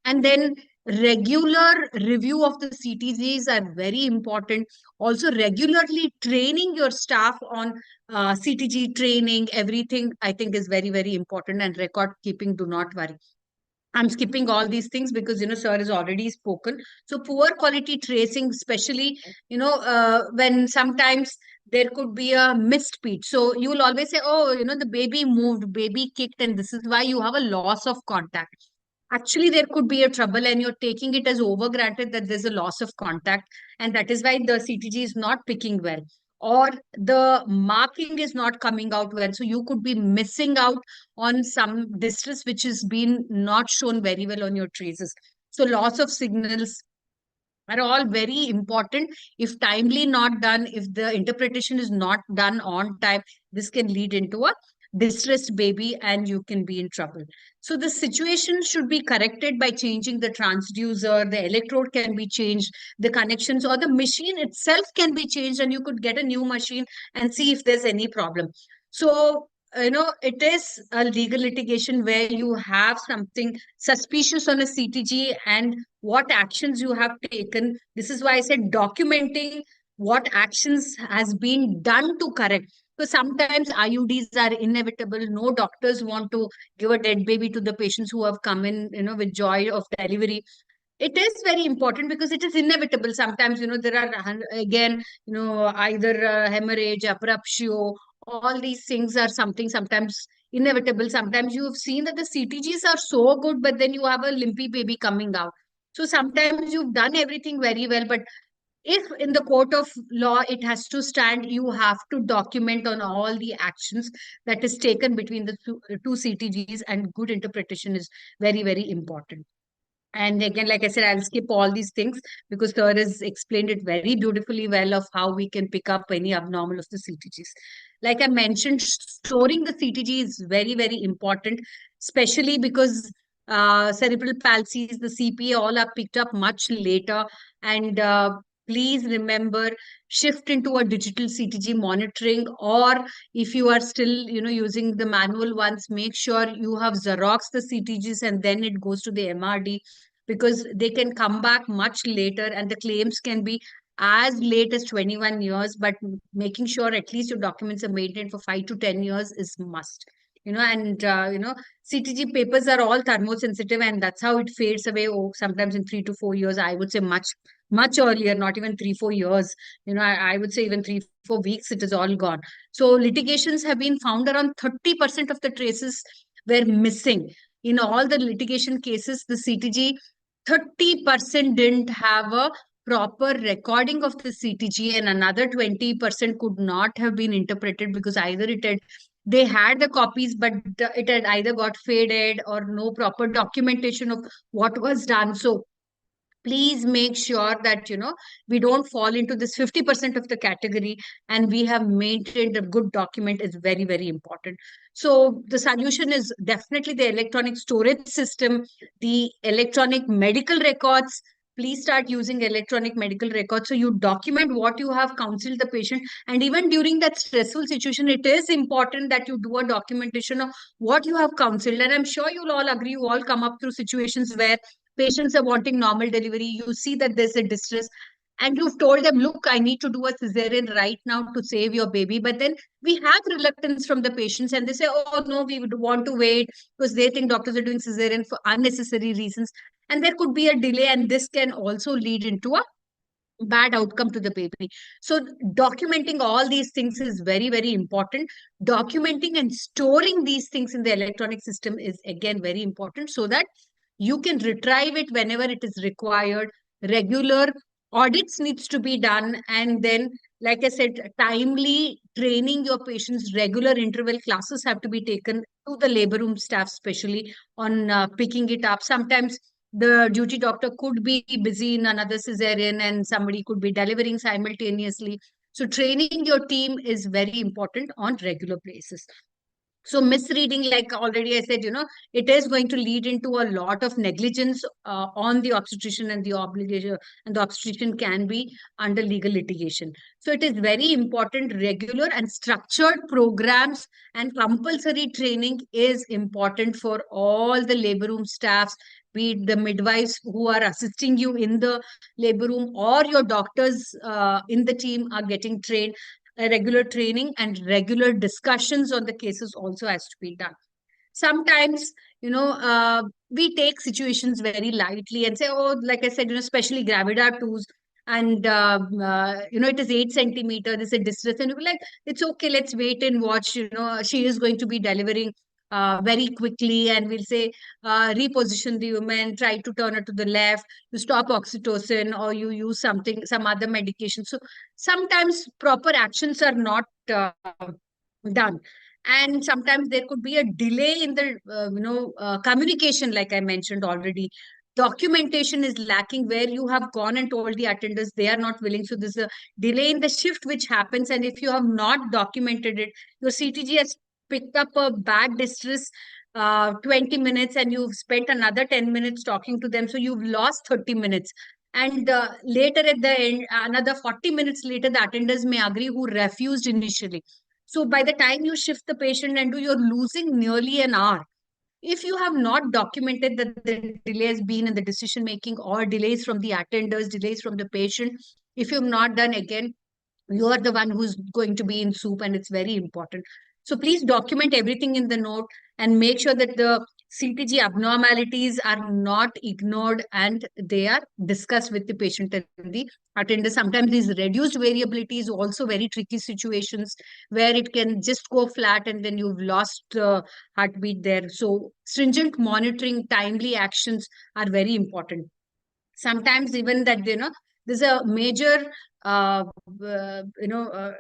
And then regular review of the CTGs are very important. Also regularly training your staff on CTG training, everything I think is very, very important. And record keeping, do not worry. I'm skipping all these things because, sir has already spoken. So poor quality tracing, especially, when sometimes there could be a missed beat. So you will always say, oh, the baby moved, baby kicked, and this is why you have a loss of contact. Actually, there could be a trouble and you're taking it as over granted that there's a loss of contact. And that is why the CTG is not picking well, or the marking is not coming out well. So you could be missing out on some distress which has been not shown very well on your traces. So loss of signals are all very important. If timely not done, if the interpretation is not done on time, this can lead into a distressed baby and you can be in trouble. So the situation should be corrected by changing the transducer, the electrode can be changed, the connections or the machine itself can be changed, and you could get a new machine and see if there's any problem. So it is a legal litigation where you have something suspicious on a CTG and what actions you have taken. This is why I said documenting what actions has been done to correct. So sometimes IUDs are inevitable. No doctors want to give a dead baby to the patients who have come in, with joy of delivery. It is very important because it is inevitable. Sometimes, there are, again, either hemorrhage, abruptio, all these things are something sometimes inevitable. Sometimes you have seen that the CTGs are so good, but then you have a limpy baby coming out. So sometimes you've done everything very well, but if in the court of law it has to stand, you have to document on all the actions that is taken between the two CTGs, and good interpretation is very, very important. And again, like I said, I'll skip all these things because Sir has explained it very beautifully well of how we can pick up any abnormal of the CTGs. Like I mentioned, storing the CTG is very, very important, especially because cerebral palsies, the CPA, all are picked up much later. And please remember, shift into a digital CTG monitoring, or if you are still, using the manual ones, make sure you have Xerox the CTGs and then it goes to the MRD, because they can come back much later and the claims can be as late as 21 years, but making sure at least your documents are maintained for 5 to 10 years is must. And CTG papers are all thermosensitive, and that's how it fades away. Sometimes in 3 to 4 years, I would say much earlier, not even 3-4 years. I would say even 3-4 weeks, it is all gone. So litigations have been found around 30% of the traces were missing. In all the litigation cases, the CTG, 30% didn't have a proper recording of the CTG, and another 20% could not have been interpreted because either they had the copies, but it had either got faded or no proper documentation of what was done. So please make sure that, we don't fall into this 50% of the category, and we have maintained a good document is very, very important. So the solution is definitely the electronic storage system, the electronic medical records. Please start using electronic medical records. So you document what you have counseled the patient. And even during that stressful situation, it is important that you do a documentation of what you have counseled. And I'm sure you'll all agree, you all come up through situations where patients are wanting normal delivery. You see that there's a distress and you've told them, look, I need to do a cesarean right now to save your baby. But then we have reluctance from the patients and they say, oh, no, we would want to wait because they think doctors are doing cesarean for unnecessary reasons. And there could be a delay, and this can also lead into a bad outcome to the baby. So documenting all these things is very, very important. Documenting and storing these things in the electronic system is again very important, so that you can retrieve it whenever it is required. Regular audits needs to be done. And then, like I said, timely training your patients, regular interval classes have to be taken to the labor room staff, especially on picking it up. Sometimes the duty doctor could be busy in another cesarean and somebody could be delivering simultaneously. So training your team is very important on regular basis. So misreading, like already I said, it is going to lead into a lot of negligence on the obstetrician and the obligation, and the obstetrician can be under legal litigation. So it is very important. Regular and structured programs and compulsory training is important for all the labor room staffs, be it the midwives who are assisting you in the labor room, or your doctors in the team are getting trained. Regular training and regular discussions on the cases also has to be done. Sometimes, we take situations very lightly and say, oh, like I said, especially gravida twos, and it is 8 centimeters, it's a distress, and you'll be like, it's okay, let's wait and watch. She is going to be delivering very quickly, and we'll say, reposition the woman, try to turn her to the left, you stop oxytocin, or you use some other medication. So sometimes proper actions are not done, and sometimes there could be a delay in the communication, like I mentioned already. Documentation is lacking, where you have gone and told the attendants, they are not willing, so there's a delay in the shift which happens. And if you have not documented it, your CTG has picked up a bad distress 20 minutes, and you've spent another 10 minutes talking to them, so you've lost 30 minutes. And later at the end, another 40 minutes later, the attendants may agree who refused initially. So by the time you shift the patient and you're losing nearly an hour. If you have not documented that the delay has been in the decision making, or delays from the attenders, delays from the patient, if you've not done, again, you are the one who's going to be in soup, and it's very important. So please document everything in the note and make sure that the CTG abnormalities are not ignored and they are discussed with the patient and the attender. Sometimes these reduced variability is also very tricky situations, where it can just go flat and then you've lost heartbeat there. So stringent monitoring, timely actions are very important. Sometimes even that, there's a major uh, uh, you know uh,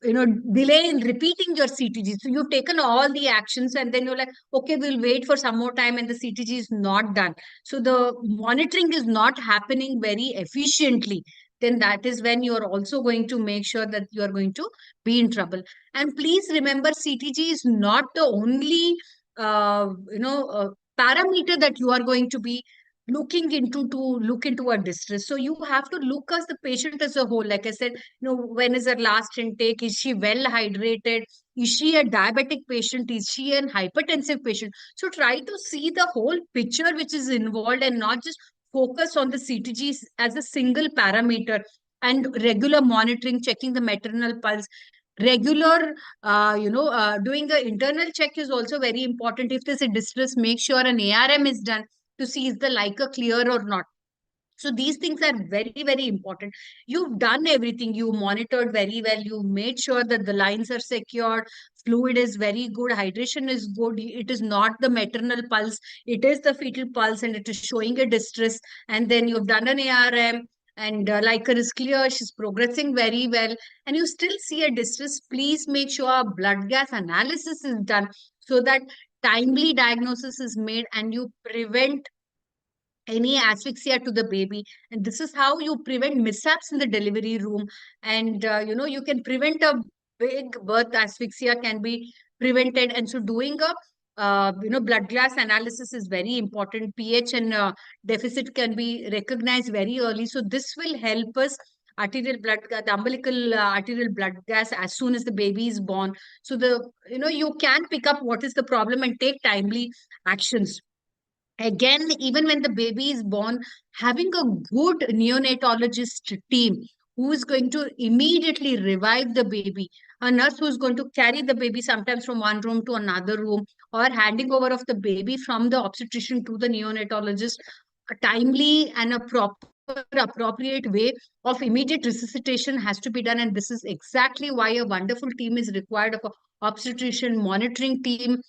delay in repeating your CTG. So you've taken all the actions, and then you're like, okay, we'll wait for some more time, and the CTG is not done. So the monitoring is not happening very efficiently. Then that is when you're also going to make sure that you are going to be in trouble. And please remember, CTG is not the only parameter that you are going to be looking into to look into a distress. So you have to look as the patient as a whole. Like I said, when is her last intake? Is she well hydrated? Is she a diabetic patient? Is she an hypertensive patient? So try to see the whole picture which is involved, and not just focus on the CTGs as a single parameter. And regular monitoring, checking the maternal pulse, regular doing the internal check is also very important. If there's a distress, make sure an ARM is done to see is the Leica clear or not. So these things are very, very important. You've done everything. You monitored very well. You made sure that the lines are secured. Fluid is very good. Hydration is good. It is not the maternal pulse. It is the fetal pulse, and it is showing a distress. And then you've done an ARM, and Leica is clear. She's progressing very well. And you still see a distress. Please make sure blood gas analysis is done, so that timely diagnosis is made and you prevent any asphyxia to the baby. And this is how you prevent mishaps in the delivery room. And you can prevent a big birth asphyxia can be prevented. And so doing a blood gas analysis is very important. pH and deficit can be recognized very early, so this will help us the umbilical arterial blood gas as soon as the baby is born. So you can pick up what is the problem and take timely actions. Again, even when the baby is born, having a good neonatologist team who is going to immediately revive the baby, a nurse who is going to carry the baby sometimes from one room to another room, or handing over of the baby from the obstetrician to the neonatologist, a timely and a proper appropriate way of immediate resuscitation has to be done. And this is exactly why a wonderful team is required of a obstetrician monitoring team,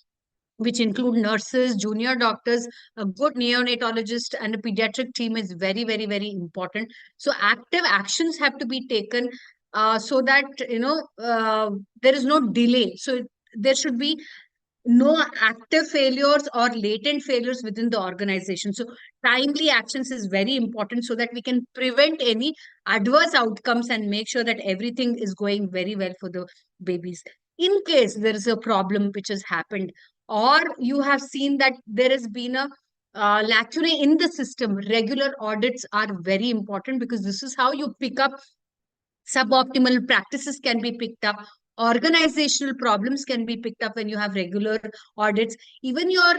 which include nurses, junior doctors, a good neonatologist, and a pediatric team is very, very, very important. So active actions have to be taken so that, there is no delay. So there should be no active failures or latent failures within the organization. So timely actions is very important, so that we can prevent any adverse outcomes and make sure that everything is going very well for the babies. in case there is a problem which has happened, or you have seen that there has been a lacunae in the system, regular audits are very important, because this is how you pick up suboptimal practices can be picked up. Organizational problems can be picked up when you have regular audits. Even your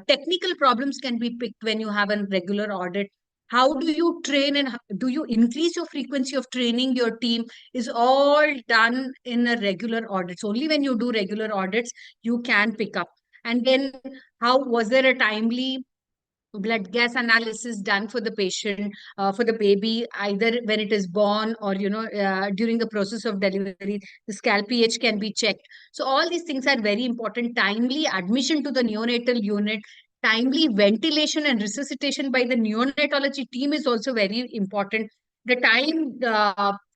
technical problems can be picked when you have a regular audit. How do you train and do you increase your frequency of training your team is all done in a regular audits. Only when you do regular audits, you can pick up. And then how was there a timely blood gas analysis done for the patient, for the baby, either when it is born or during the process of delivery. The scalp pH can be checked. So all these things are very important. Timely admission to the neonatal unit, timely ventilation and resuscitation by the neonatology team is also very important. The time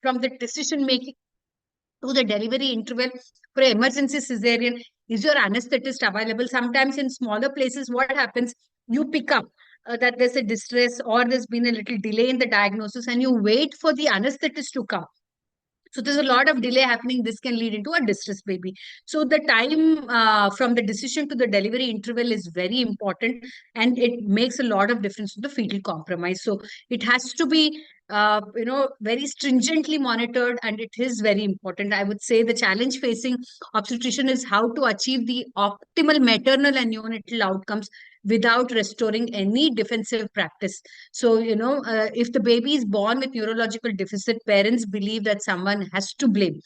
from the decision making to the delivery interval for emergency cesarean, is your anesthetist available? Sometimes in smaller places, what happens, you pick up that there's a distress or there's been a little delay in the diagnosis, and you wait for the anesthetist to come. So there's a lot of delay happening. This can lead into a distress baby. So the time from the decision to the delivery interval is very important, and it makes a lot of difference to the fetal compromise. So it has to be very stringently monitored, and it is very important. I would say the challenge facing obstetrician is how to achieve the optimal maternal and neonatal outcomes without restoring any defensive practice. So, if the baby is born with neurological deficit, parents believe that someone has to blame.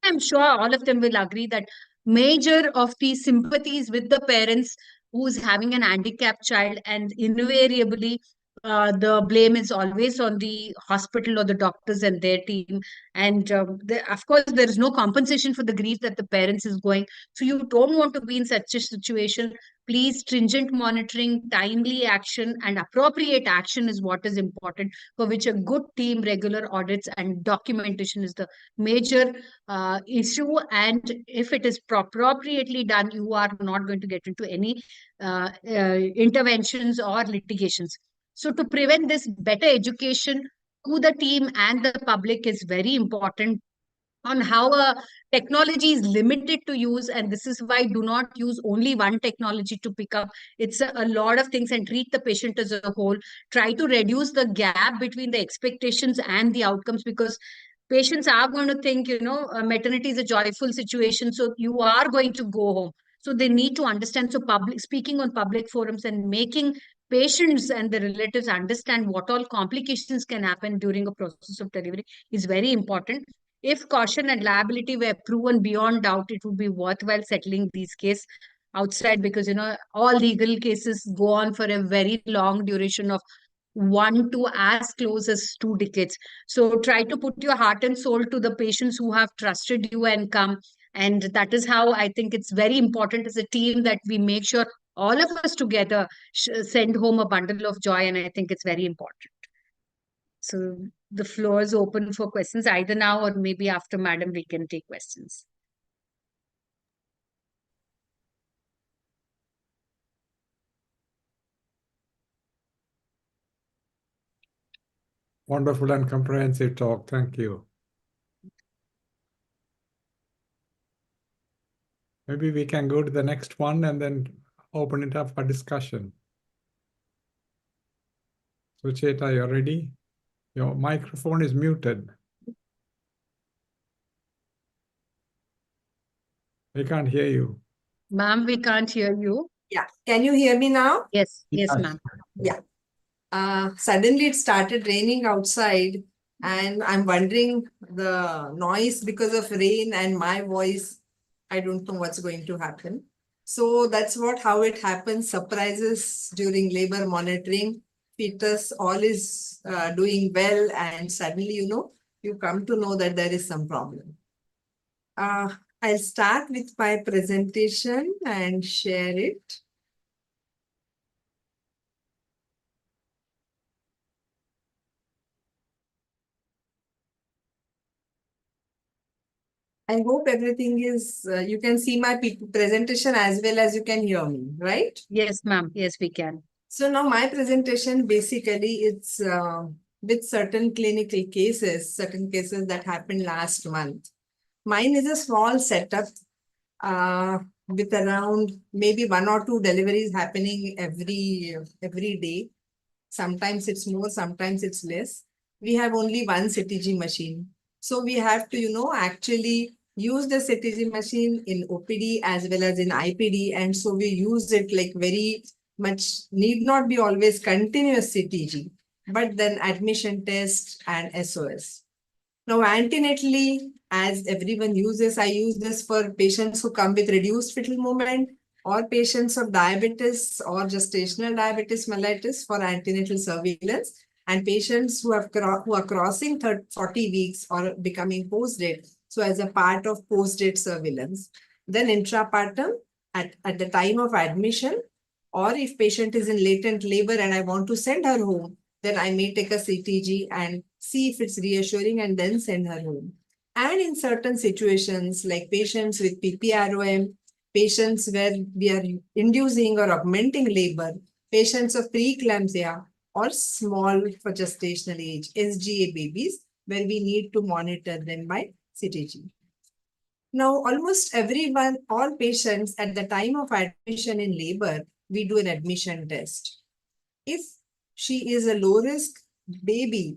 I'm sure all of them will agree that major of the sympathies with the parents who's having an handicapped child, and invariably the blame is always on the hospital or the doctors and their team. And of course, there is no compensation for the grief that the parents is going. So you don't want to be in such a situation. Please, stringent monitoring, timely action, and appropriate action is what is important, for which a good team, regular audits, and documentation is the major issue. And if it is appropriately done, you are not going to get into any interventions or litigations. So to prevent this, better education to the team and the public is very important on how a technology is limited to use. And this is why do not use only one technology to pick up. It's a lot of things, and treat the patient as a whole. Try to reduce the gap between the expectations and the outcomes, because patients are going to think, maternity is a joyful situation. So you are going to go home. So they need to understand. So speaking on public forums and making patients and the relatives understand what all complications can happen during a process of delivery is very important. If caution and liability were proven beyond doubt, it would be worthwhile settling these cases outside, because all legal cases go on for a very long duration of 1 to as close as 2 decades. So try to put your heart and soul to the patients who have trusted you and come. And that is how I think it's very important as a team that we make sure all of us together send home a bundle of joy. And I think it's very important. So the floor is open for questions, either now or maybe after, madam, we can take questions. Wonderful and comprehensive talk. Thank you. Maybe we can go to the next one and then open it up for discussion. Sucheta, you're ready? Your microphone is muted. We can't hear you. Ma'am, we can't hear you. Yeah. Can you hear me now? Yes, yes, ma'am. Yeah. Suddenly it started raining outside, and I'm wondering the noise because of rain and my voice. I don't know what's going to happen. So that's how it happens. Surprises during labor monitoring. Fetus all is doing well, and suddenly, you come to know that there is some problem. I'll start with my presentation and share it. I hope everything is, you can see my presentation as well as you can hear me, right? Yes, ma'am. Yes, we can. So now my presentation, basically it's with certain clinical cases, certain cases that happened last month. Mine is a small setup with around maybe 1 or 2 deliveries happening every day. Sometimes it's more, sometimes it's less. We have only one CTG machine. So we have to, actually use the CTG machine in OPD as well as in IPD. And so we use it like very much, need not be always continuous CTG, but then admission test and SOS. Now, antenatally, as everyone uses, I use this for patients who come with reduced fetal movement or patients of diabetes or gestational diabetes mellitus for antenatal surveillance, and patients who are crossing 40 weeks or becoming post-date. So as a part of post-date surveillance. Then intrapartum at the time of admission, or if patient is in latent labor and I want to send her home, then I may take a CTG and see if it's reassuring and then send her home. And in certain situations like patients with PPROM, patients where we are inducing or augmenting labor, patients of preeclampsia or small for gestational age, SGA babies, where we need to monitor them by CTG. Now, almost everyone, all patients at the time of admission in labor, we do an admission test. If she is a low risk baby,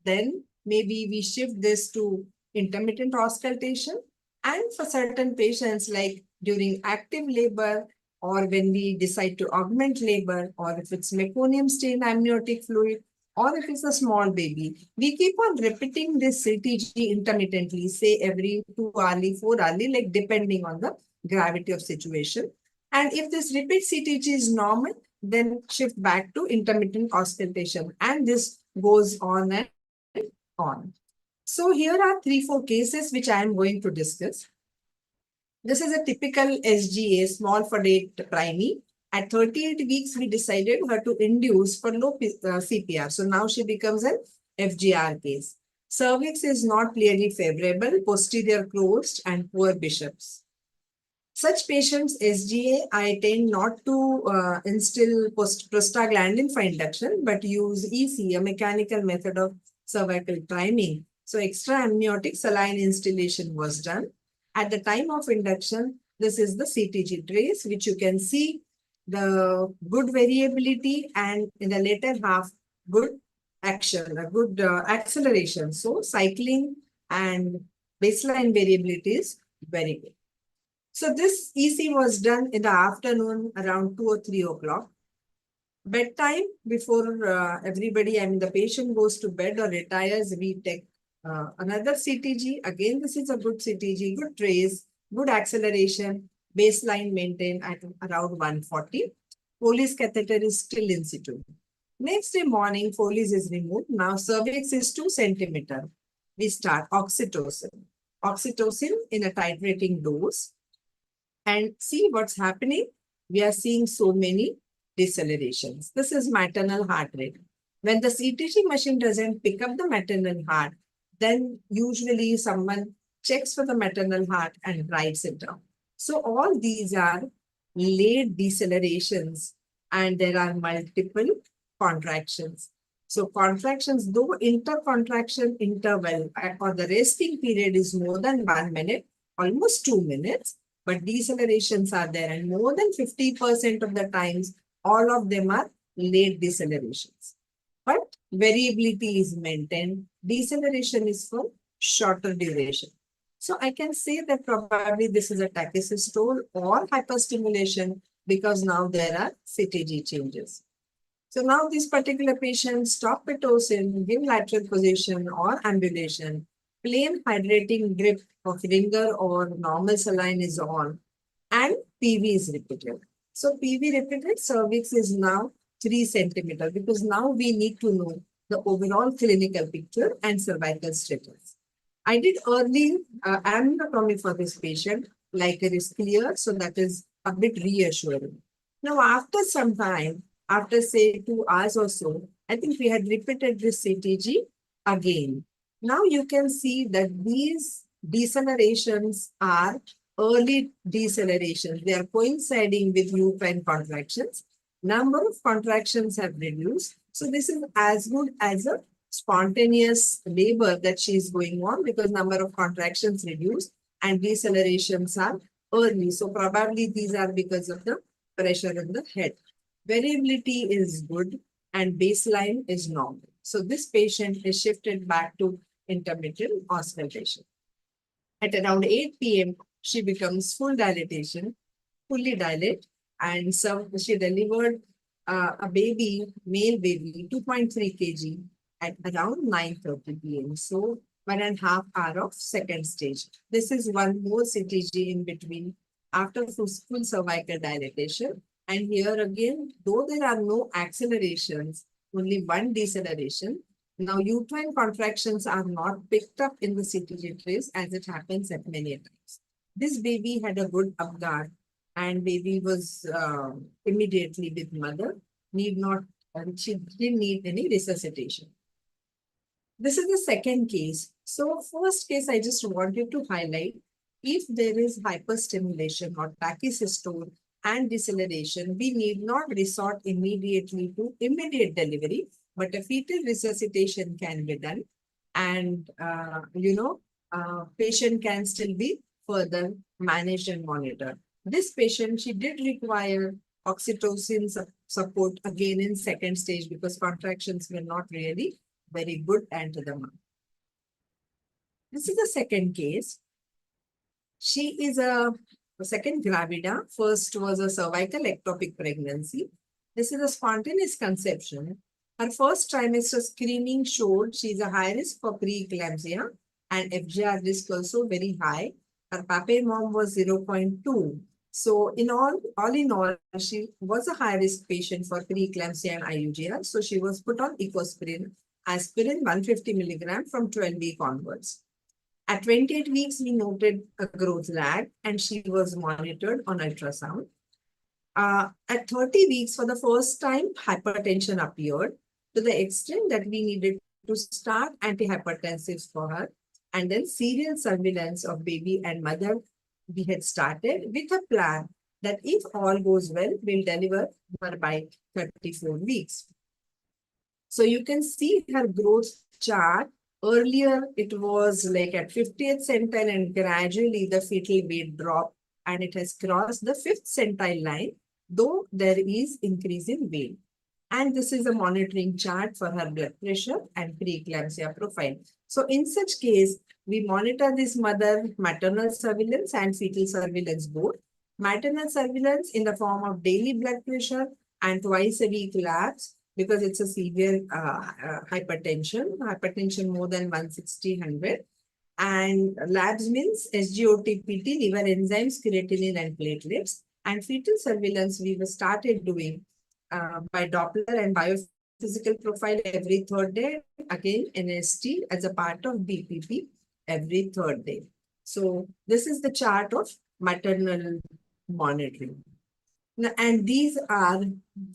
then maybe we shift this to intermittent auscultation. And for certain patients, like during active labor, or when we decide to augment labor, or if it's meconium stain amniotic fluid, or if it's a small baby, we keep on repeating this CTG intermittently, say every 2 hourly, 4 hourly, like depending on the gravity of situation. And if this repeat CTG is normal, then shift back to intermittent auscultation. And this goes on and on. So here are 3-4 cases which I am going to discuss. This is a typical SGA, small for date primey. At 38 weeks, we decided her to induce for low CPR. So now she becomes an FGR case. Cervix is not clearly favorable, posterior closed and poor bishops. Such patients, SGA, I tend not to instill prostaglandin for induction, but use EC, a mechanical method of cervical priming. So extra amniotic saline instillation was done. At the time of induction, this is the CTG trace, which you can see the good variability, and in the later half, good action, a good acceleration. So cycling and baseline variability is very good. So this EC was done in the afternoon around 2 or 3 o'clock. Bedtime, before everybody, the patient goes to bed or retires, we take another CTG. Again, this is a good CTG, good trace, good acceleration, baseline maintained at around 140. Foley's catheter is still in situ. Next day morning, Foley's is removed. Now cervix is 2 centimeter. We start oxytocin. Oxytocin in a titrating dose. And see what's happening. We are seeing so many decelerations. This is maternal heart rate. When the CTG machine doesn't pick up the maternal heart, then usually someone checks for the maternal heart and writes it down. So all these are late decelerations, and there are multiple contractions. So contractions, though intercontraction interval or the resting period is more than 1 minute, almost 2 minutes, but decelerations are there, and more than 50% of the times, all of them are late decelerations. But variability is maintained. Deceleration is for shorter duration. So I can say that probably this is a tachysystole or hyperstimulation, because now there are CTG changes. So now this particular patient, stop pitocin, give lateral position or ambulation, plain hydrating drip of ringer or normal saline is on, and PV is repeated. So PV repeated, cervix is now 3 centimeter, because now we need to know the overall clinical picture and cervical status. I did early amniotomy for this patient, like it is clear, so that is a bit reassuring. Now after some time, after say 2 hours or so, I think we had repeated this CTG again. Now you can see that these decelerations are early decelerations. They are coinciding with uterine contractions. Number of contractions have reduced. So this is as good as a spontaneous labor that she is going on, because number of contractions reduced and decelerations are early. So probably these are because of the pressure in the head. Variability is good and baseline is normal. So this patient is shifted back to intermittent auscultation. At around 8 p.m., she becomes fully dilate, and so she delivered a baby, male baby, 2.3 kg at around 9:30 p.m. So 1.5 hours of second stage. This is one more CTG in between after full cervical dilatation. And here again, though there are no accelerations, only one deceleration. Now, uterine contractions are not picked up in the CTG trace as it happens at many times. This baby had a good upguard and baby was immediately with mother, she didn't need any resuscitation. This is the second case. So first case, I just wanted to highlight, if there is hyperstimulation or tachysystole and deceleration, we need not resort immediately to immediate delivery, but a fetal resuscitation can be done. And, patient can still be further managed and monitored. This patient, she did require oxytocin support again in second stage because contractions were not really very good and to the mom. This is the second case. She is a second gravida. First was a cervical ectopic pregnancy. This is a spontaneous conception. Her first trimester screening showed she is a high risk for preeclampsia and FGR risk also very high. Her Papay-Mom was 0.2. So in all in all, she was a high risk patient for preeclampsia and IUGR. So she was put on ecospirin, aspirin 150 milligram from 12 weeks onwards. At 28 weeks, we noted a growth lag and she was monitored on ultrasound. At 30 weeks, for the first time, hypertension appeared to the extent that we needed to start antihypertensives for her. And then serial surveillance of baby and mother we had started with a plan that if all goes well, we'll deliver her by 34 weeks. So you can see her growth chart. Earlier, it was like at 50th centile and gradually the fetal weight dropped and it has crossed the 5th centile line, though there is increase in weight. And this is a monitoring chart for her blood pressure and preeclampsia profile. So in such case, we monitor this mother maternal surveillance and fetal surveillance both. Maternal surveillance in the form of daily blood pressure and twice a week labs because it's a severe hypertension more than 160/100. And labs means SGOT-PT, liver enzymes, creatinine and platelets. And fetal surveillance we were started doing by Doppler and biophysical profile every third day, again NST as a part of BPP every third day. So this is the chart of maternal monitoring. And these are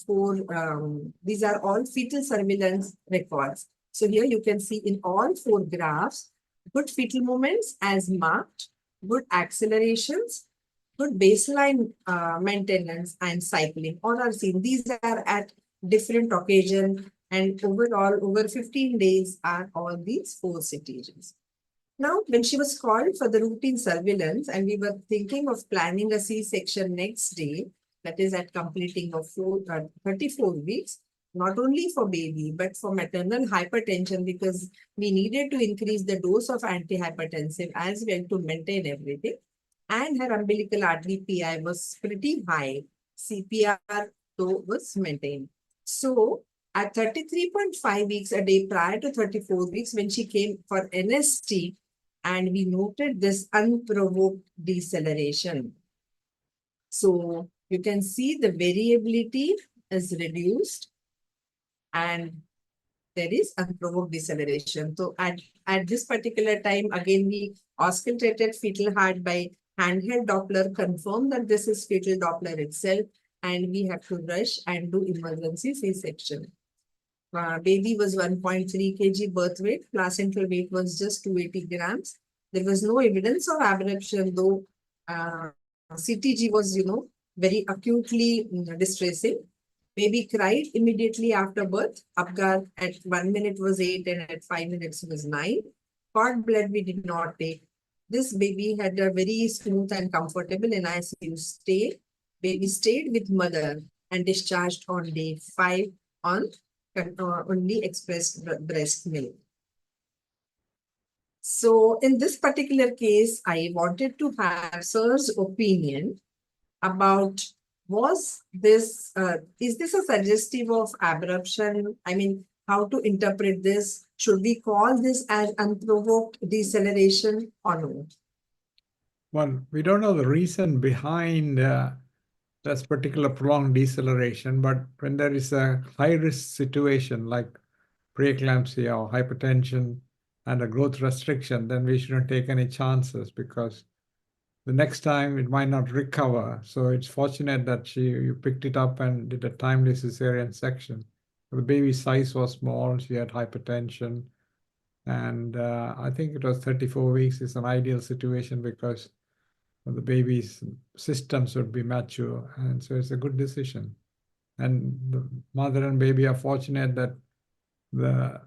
all fetal surveillance records. So here you can see in all 4 graphs, good fetal movements as marked, good accelerations, good baseline maintenance and cycling. All are seen. These are at different occasions and overall over 15 days are all these 4 CTGs. Now, when she was called for the routine surveillance and we were thinking of planning a C-section next day, that is at completing of 34 weeks, not only for baby, but for maternal hypertension because we needed to increase the dose of antihypertensive as well to maintain everything. And her umbilical artery PI was pretty high. CPR though was maintained. So at 33.5 weeks a day prior to 34 weeks when she came for NST, and we noted this unprovoked deceleration. So you can see the variability is reduced and there is unprovoked deceleration. So at this particular time, again, we auscultated fetal heart by handheld Doppler, confirmed that this is fetal Doppler itself, and we have to rush and do emergency C-section. Baby was 1.3 kg birth weight, placental weight was just 280 grams. There was no evidence of abruption, though CTG was, very acutely distressing. Baby cried immediately after birth. Apgar at 1 minute was 8 and at 5 minutes was 9. Cord blood we did not take. This baby had a very smooth and comfortable NICU stay. Baby stayed with mother and discharged on day 5 on only expressed breast milk. So in this particular case, I wanted to have sir's opinion about is this a suggestive of abruption? I mean, how to interpret this? Should we call this as unprovoked deceleration or no? Well, we don't know the reason behind this particular prolonged deceleration, but when there is a high-risk situation like preeclampsia or hypertension and a growth restriction, then we shouldn't take any chances because the next time it might not recover. So it's fortunate that you picked it up and did a timely cesarean section. The baby's size was small, she had hypertension, and I think it was 34 weeks is an ideal situation because the baby's systems would be mature, and so it's a good decision. And the mother and baby are fortunate that the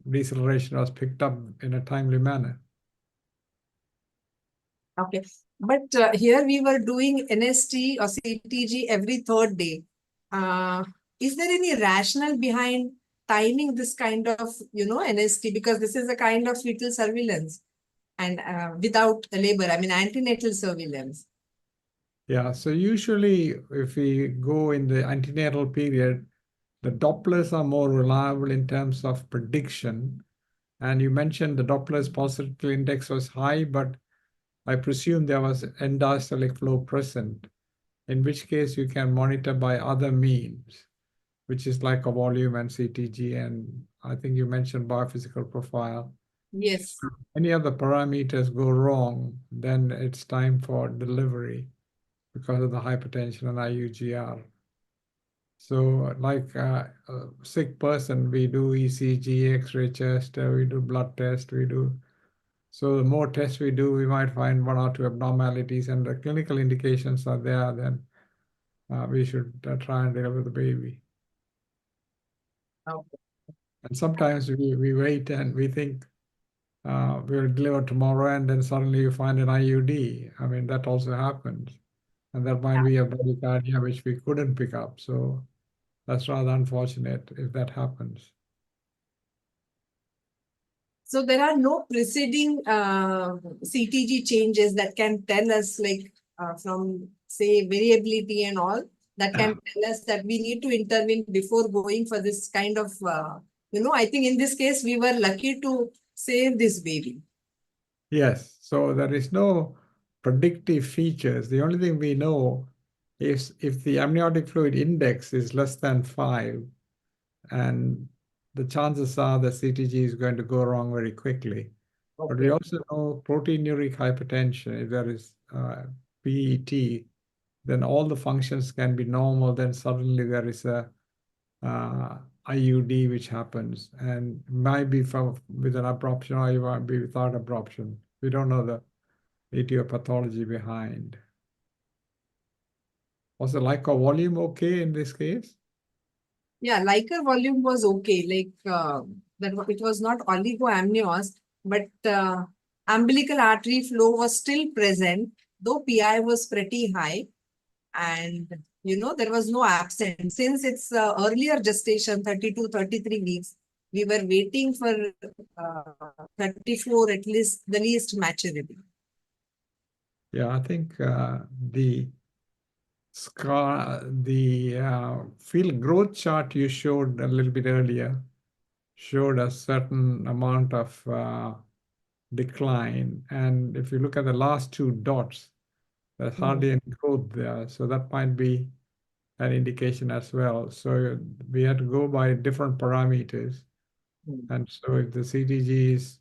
deceleration was picked up in a timely manner. Okay. But here we were doing NST or CTG every third day. Is there any rationale behind timing this kind of, NST? Because this is a kind of fetal surveillance and without labor, I mean, antenatal surveillance. Yeah, so usually if we go in the antenatal period, the Dopplers are more reliable in terms of prediction. And you mentioned the Doppler's positive index was high, but I presume there was end-diastolic flow present, in which case you can monitor by other means, which is like a volume and CTG, and I think you mentioned biophysical profile. Yes. Any other parameters go wrong, then it's time for delivery because of the hypertension and IUGR. So like a sick person, we do ECG, X-ray chest, we do blood test, so the more tests we do, we might find 1 or 2 abnormalities, and the clinical indications are there, then we should try and deliver the baby. Okay. And sometimes we wait and we think we'll deliver tomorrow, and then suddenly you find an IUD. I mean, that also happens. And that might be a bradycardia which we couldn't pick up. So that's rather unfortunate if that happens. So there are no preceding CTG changes that can tell us from say variability and all that can tell us that we need to intervene before going for this kind of, I think in this case, we were lucky to save this baby. Yes, so there is no predictive features. The only thing we know is if the amniotic fluid index is less than 5, and the chances are the CTG is going to go wrong very quickly. Okay. But we also know proteinuric hypertension, if there is PET, then all the functions can be normal, then suddenly there is a IUD which happens, and might be with an abruption or you might be without abruption. We don't know the etiology behind. Was the Leica volume okay in this case? Yeah, Leica volume was okay. That it was not oligoamnios, but umbilical artery flow was still present, though PI was pretty high. And, there was no absence. Since it's earlier gestation, 32, 33 weeks, we were waiting for 34, at least the least maturity. Yeah, I think the field growth chart you showed a little bit earlier showed a certain amount of decline. And if you look at the last 2 dots, there's hardly any growth there. So that might be an indication as well. So we had to go by different parameters. And so if the CTGs,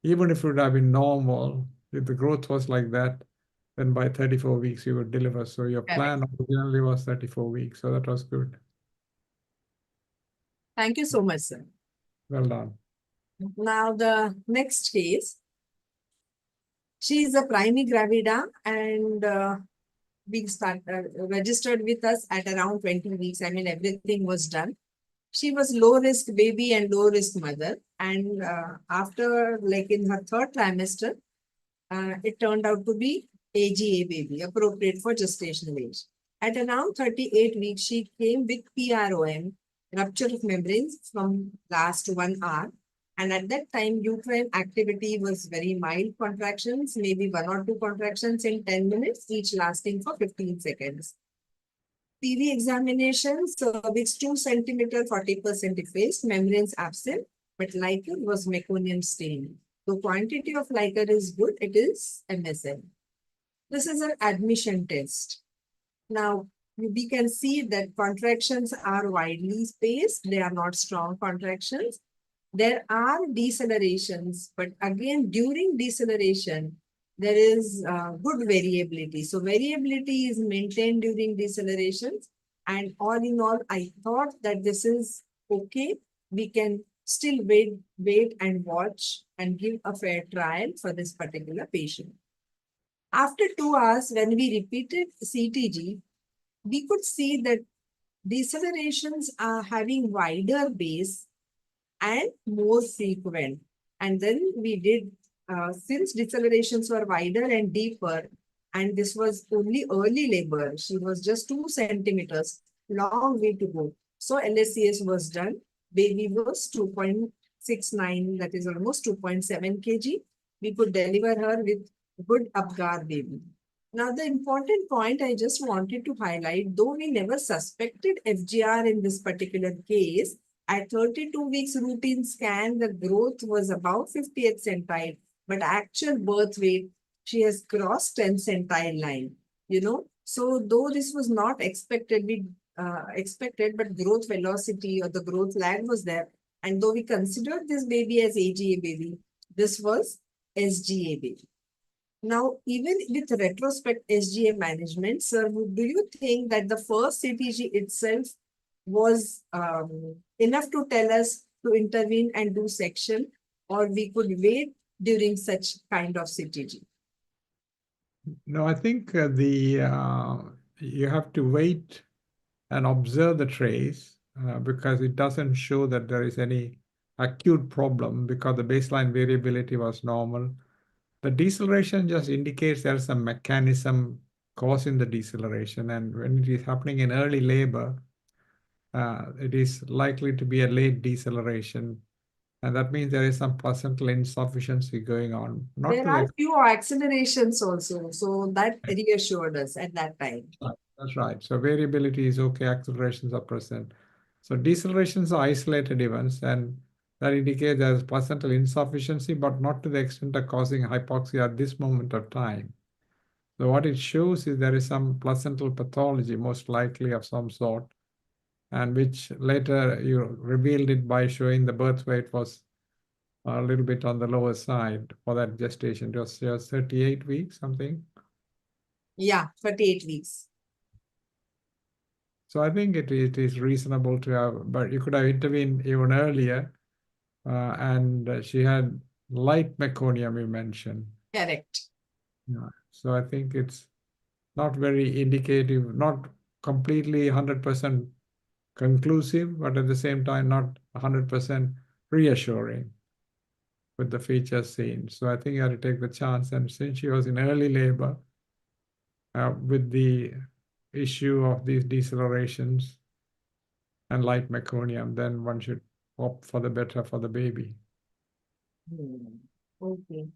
even if it would have been normal, if the growth was like that, then by 34 weeks you would deliver. So your plan originally was 34 weeks. So that was good. Thank you so much, sir. Well done. Now the next case. She is a primigravida and being registered with us at around 20 weeks. I mean, everything was done. She was low risk baby and low risk mother. And after in her 3rd trimester, it turned out to be AGA baby, appropriate for gestational age. At around 38 weeks, she came with PROM, rupture of membranes from last 1 hour. And at that time, uterine activity was very mild contractions, maybe 1 or 2 contractions in 10 minutes, each lasting for 15 seconds. PV examination, cervix 2 centimeter, 40% effaced, membranes absent, but liquor was meconium stained. The quantity of liquor is good, it is MSM. This is an admission test. Now, we can see that contractions are widely spaced. They are not strong contractions. There are decelerations, but again, during deceleration, there is good variability. So variability is maintained during decelerations. And all in all, I thought that this is okay. We can still wait and watch and give a fair trial for this particular patient. After 2 hours, when we repeated CTG, we could see that decelerations are having wider base and more frequent. And then we did, since decelerations were wider and deeper, and this was only early labor, she was just 2 centimeters, long way to go. So LSCS was done. Baby was 2.69, that is almost 2.7 kg. We could deliver her with good Apgar baby. Now, the important point I just wanted to highlight, though we never suspected FGR in this particular case, at 32 weeks routine scan, the growth was about 50th centile, but actual birth weight, she has crossed 10th centile line, you know. So though this was not expected, but growth velocity or the growth lag was there. And though we considered this baby as AGA baby, this was SGA baby. Now, even with retrospect SGA management, sir, do you think that the first CTG itself was enough to tell us to intervene and do section, or we could wait during such kind of CTG? No, I think you have to wait and observe the trace because it doesn't show that there is any acute problem because the baseline variability was normal. The deceleration just indicates there's some mechanism causing the deceleration, and when it is happening in early labor, it is likely to be a late deceleration, and that means there is some placental insufficiency going on. There are few accelerations also, so that reassured us at that time. That's right. So variability is okay, accelerations are present. So decelerations are isolated events, and that indicates there's placental insufficiency, but not to the extent of causing hypoxia at this moment of time. So what it shows is there is some placental pathology, most likely of some sort, and which later you revealed it by showing the birth weight was a little bit on the lower side for that gestation. It was just 38 weeks, something. Yeah, 38 weeks. So I think it is reasonable to have, but you could have intervened even earlier. And she had light meconium, you mentioned. Correct. Yeah. So I think it's not very indicative, not completely 100% conclusive, but at the same time, not 100% reassuring with the features seen. So I think you have to take the chance. And since she was in early labor with the issue of these decelerations and light meconium, then one should opt for the better for the baby. Okay.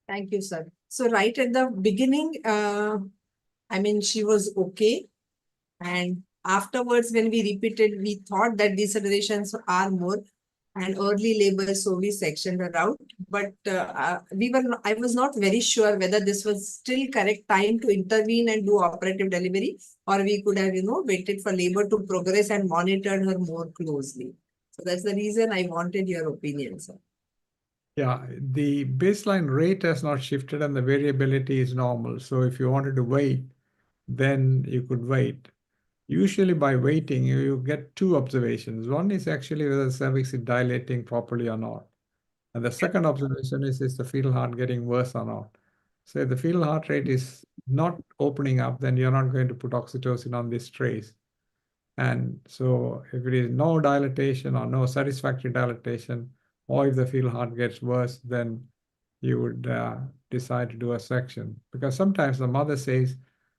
Thank you, sir. So right at the beginning, I mean, she was okay. And afterwards, when we repeated, we thought that decelerations are more and early labor, so we sectioned her out. But I was not very sure whether this was still correct time to intervene and do operative delivery, or we could have, waited for labor to progress and monitored her more closely. So that's the reason I wanted your opinion, sir. Yeah, the baseline rate has not shifted and the variability is normal. So if you wanted to wait, then you could wait. Usually by waiting, you get 2 observations. One is actually whether the cervix is dilating properly or not. And the second observation is the fetal heart getting worse or not? So if the fetal heart rate is not opening up, then you're not going to put oxytocin on this trace. And so if it is no dilatation or no satisfactory dilatation, or if the fetal heart gets worse, then you would decide to do a section. Because sometimes the mother says,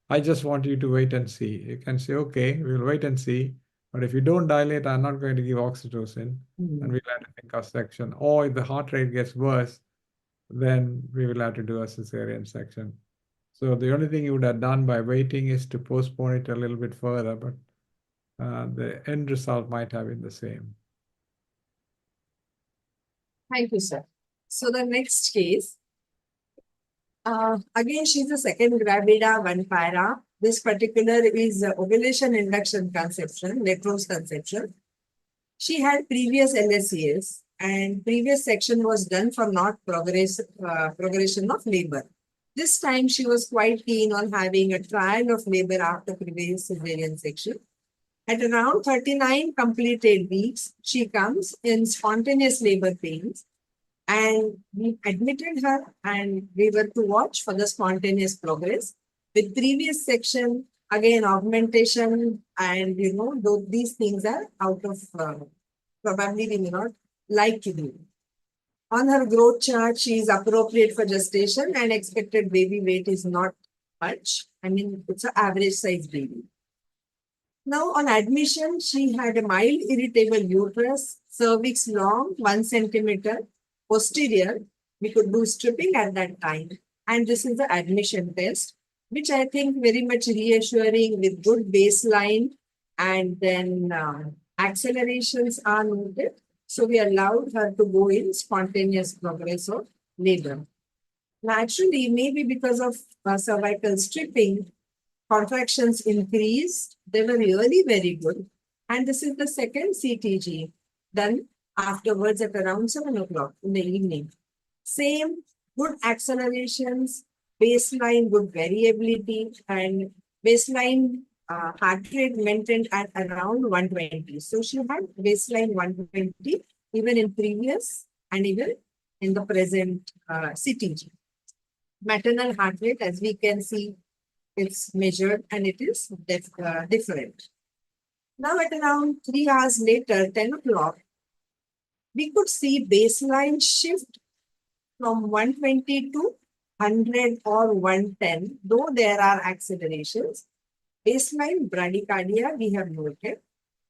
I just want you to wait and see. You can say, okay, we'll wait and see. But if you don't dilate, I'm not going to give oxytocin, and we'll have to think of section. Or if the heart rate gets worse, then we will have to do a cesarean section. So the only thing you would have done by waiting is to postpone it a little bit further, but the end result might have been the same. Thank you, sir. So the next case, again, she's a second gravida, one para. This particular is ovulation induction conception, Letros conception. She had previous LSCS and previous section was done for not progression of labor. This time she was quite keen on having a trial of labor after previous cesarean section. At around 39 completed weeks, she comes in spontaneous labor pains. And we admitted her and we were to watch for the spontaneous progress. With previous section, again, augmentation and, though these things are out of, probably we may not like to do. On her growth chart, she is appropriate for gestation and expected baby weight is not much. I mean, it's an average size baby. Now, on admission, she had a mild irritable uterus, cervix long, 1 centimeter, posterior. We could do stripping at that time. And this is the admission test, which I think very much reassuring with good baseline. And then accelerations are noted. So we allowed her to go in spontaneous progress of labor. Naturally, maybe because of cervical stripping, contractions increased. They were really very good. And this is the second CTG done afterwards at around 7 o'clock in the evening. Same good accelerations, baseline good variability, and baseline heart rate maintained at around 120. So she had baseline 120 even in previous and even in the present CTG. Maternal heart rate, as we can see, it's measured and it is different. Now at around 3 hours later, 10 o'clock, we could see baseline shift from 120 to 100 or 110, though there are accelerations. Baseline bradycardia, we have noted.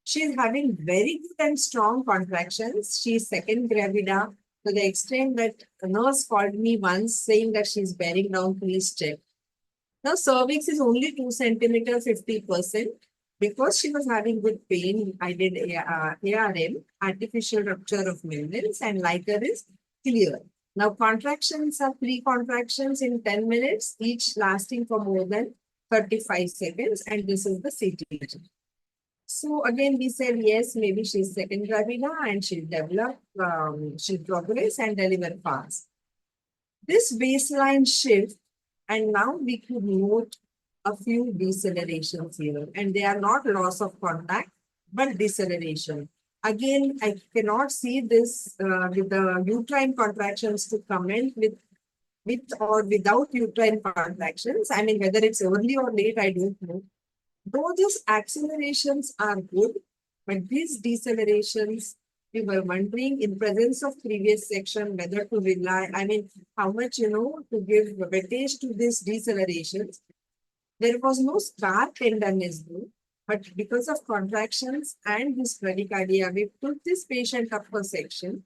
She is having very good and strong contractions. She is second gravida to the extent that a nurse called me once saying that she is bearing down, please check. Now, cervix is only 2 centimeters, 50%. Because she was having good pain, I did ARM, artificial rupture of membranes, and lighter is clear. Now, contractions are 3 contractions in 10 minutes, each lasting for more than 35 seconds, and this is the CTG. So again, we said, yes, maybe she's second gravida and she'll develop, she'll progress and deliver fast. This baseline shift, and now we could note a few decelerations here, and they are not loss of contact, but deceleration. Again, I cannot see this with the uterine contractions to comment with or without uterine contractions. I mean, whether it's early or late, I don't know. Though these accelerations are good, but these decelerations, we were wondering in presence of previous section whether to rely, I mean, how much, to give weightage to these decelerations. There was no scar tenderness though, but because of contractions and this bradycardia, we took this patient up for section.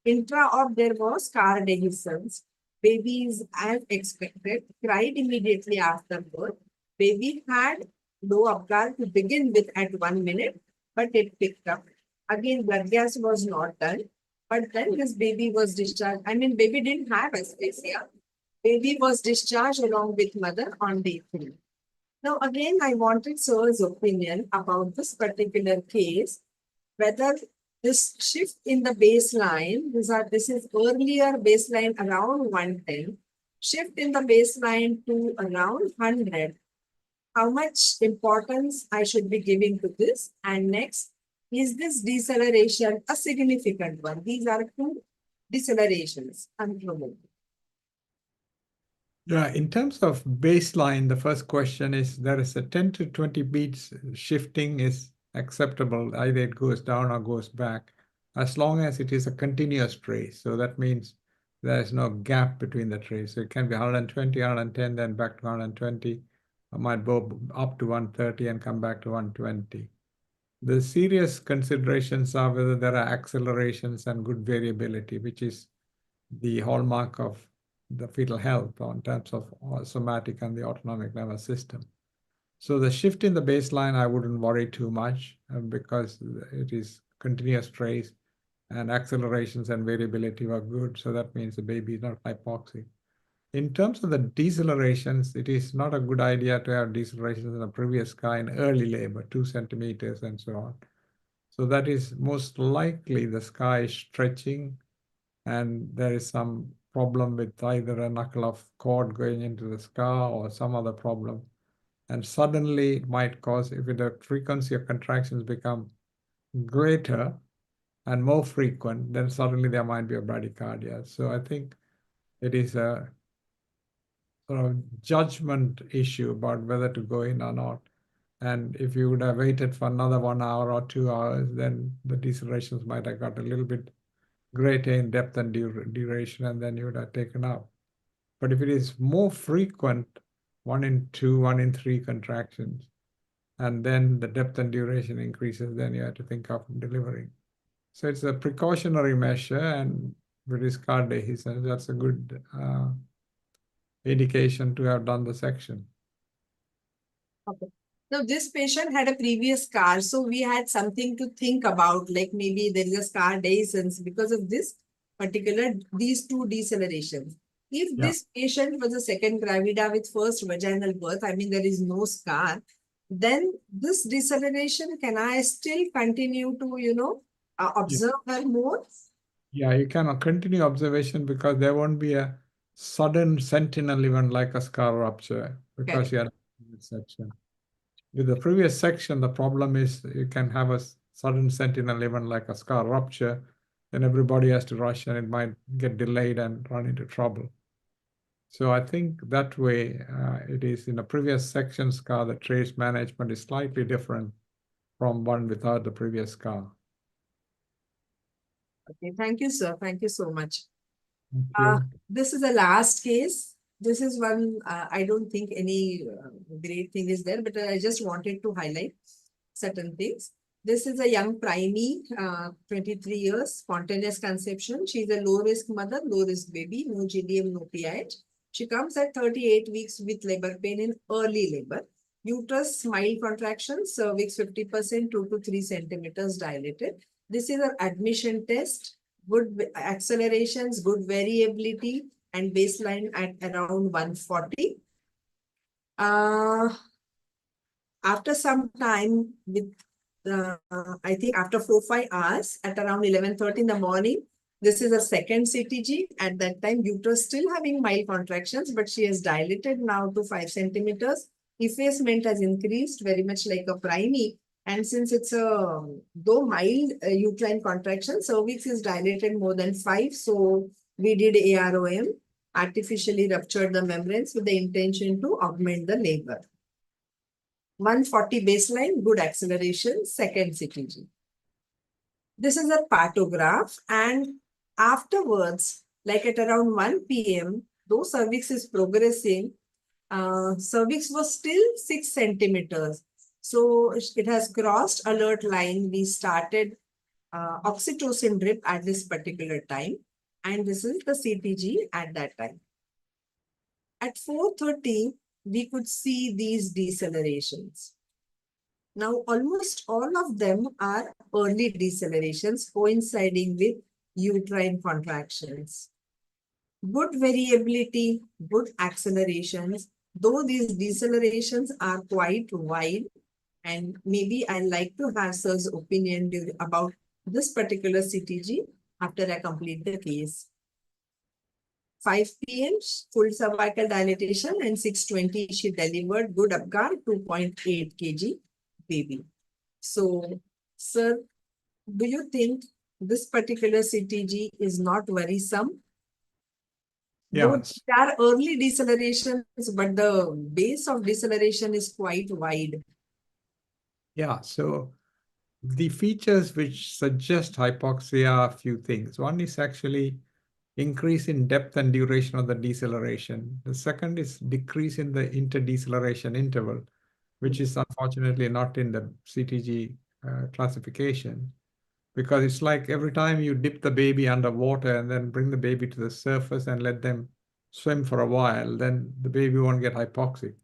Intra-op, there was scar dehiscence. Babies, as expected, cried immediately after birth. Baby had low upgar to begin with at 1 minute, but it picked up. Again, blood gas was not done, but then this baby was discharged. I mean, baby didn't have asphyxia. Baby was discharged along with mother on day 3. Now, again, I wanted sir's opinion about this particular case, whether this shift in the baseline, this is earlier baseline around 110, shift in the baseline to around 100, how much importance I should be giving to this. And next, is this deceleration a significant one? These are 2 decelerations unprovoked. Yeah, in terms of baseline, the first question is there is a 10 to 20 beats shifting is acceptable. Either it goes down or goes back, as long as it is a continuous trace. So that means There's no gap between the trays. So it can be 120, 110, then back to 120. I might go up to 130 and come back to 120. The serious considerations are whether there are accelerations and good variability, which is the hallmark of the fetal health in terms of somatic and the autonomic nervous system. So the shift in the baseline, I wouldn't worry too much because it is continuous trace and accelerations and variability were good. So that means the baby is not hypoxic. In terms of the decelerations, it is not a good idea to have decelerations in a previous scar in early labor, 2 centimeters and so on. So that is most likely the scar is stretching and there is some problem with either a knuckle of cord going into the scar or some other problem. And suddenly it might cause, if the frequency of contractions become greater and more frequent, then suddenly there might be a bradycardia. So I think it is a sort of judgment issue about whether to go in or not. And if you would have waited for another 1 hour or 2 hours, then the decelerations might have got a little bit greater in depth and duration, and then you would have taken up. But if it is more frequent, 1 in 2, 1 in 3 contractions, and then the depth and duration increases, then you have to think of delivering. So it's a precautionary measure, and with his card day, he says that's a good indication to have done the section. Okay. Now, this patient had a previous scar, so we had something to think about, like maybe there is a scar dehiscence because of this particular, these 2 decelerations. If this patient was a second gravida with first vaginal birth, I mean, there is no scar, then this deceleration, can I still continue to, observe her more? Yeah, you cannot continue observation because there won't be a sudden sentinel event like a scar rupture because you had a section. With the previous section, the problem is you can have a sudden sentinel event like a scar rupture, then everybody has to rush and it might get delayed and run into trouble. So I think that way it is in a previous section scar, the trace management is slightly different from one without the previous scar. Okay, thank you, sir. Thank you so much. Thank you. This is the last case. This is one, I don't think any great thing is there, but I just wanted to highlight certain things. This is a young primey, 23 years, spontaneous conception. She's a low-risk mother, low-risk baby, no GDM, no PIH. She comes at 38 weeks with labor pain in early labor. Uterus, mild contractions, cervix 50%, 2 to 3 centimeters dilated. This is an admission test, good accelerations, good variability, and baseline at around 140. After some time, with I think after 4-5 hours, at around 11:30 in the morning, this is a second CTG. At that time, uterus still having mild contractions, but she has dilated now to 5 centimeters. Effacement has increased very much like a primey. And since it's a, though mild uterine contraction, cervix is dilated more than 5. So we did AROM, artificially ruptured the membranes with the intention to augment the labor. 140 baseline, good acceleration, second CTG. This is a partograph, and afterwards, like at around 1 p.m., though cervix is progressing, cervix was still 6 centimeters. So it has crossed alert line. We started oxytocin drip at this particular time, and this is the CTG at that time. At 4:30, we could see these decelerations. Now, almost all of them are early decelerations coinciding with uterine contractions. Good variability, good accelerations, though these decelerations are quite wide, and maybe I'd like to have sir's opinion about this particular CTG after I complete the case. 5 p.m. full cervical dilatation, and 6:20 she delivered good Apgar, 2.8 kg baby. So, sir, do you think this particular CTG is not worrisome? Yeah. There are early decelerations, but the base of deceleration is quite wide. Yeah, so the features which suggest hypoxia are a few things. One is actually increase in depth and duration of the deceleration. The second is decrease in the interdeceleration interval, which is unfortunately not in the CTG classification, because it's like every time you dip the baby underwater and then bring the baby to the surface and let them swim for a while, then the baby won't get hypoxic.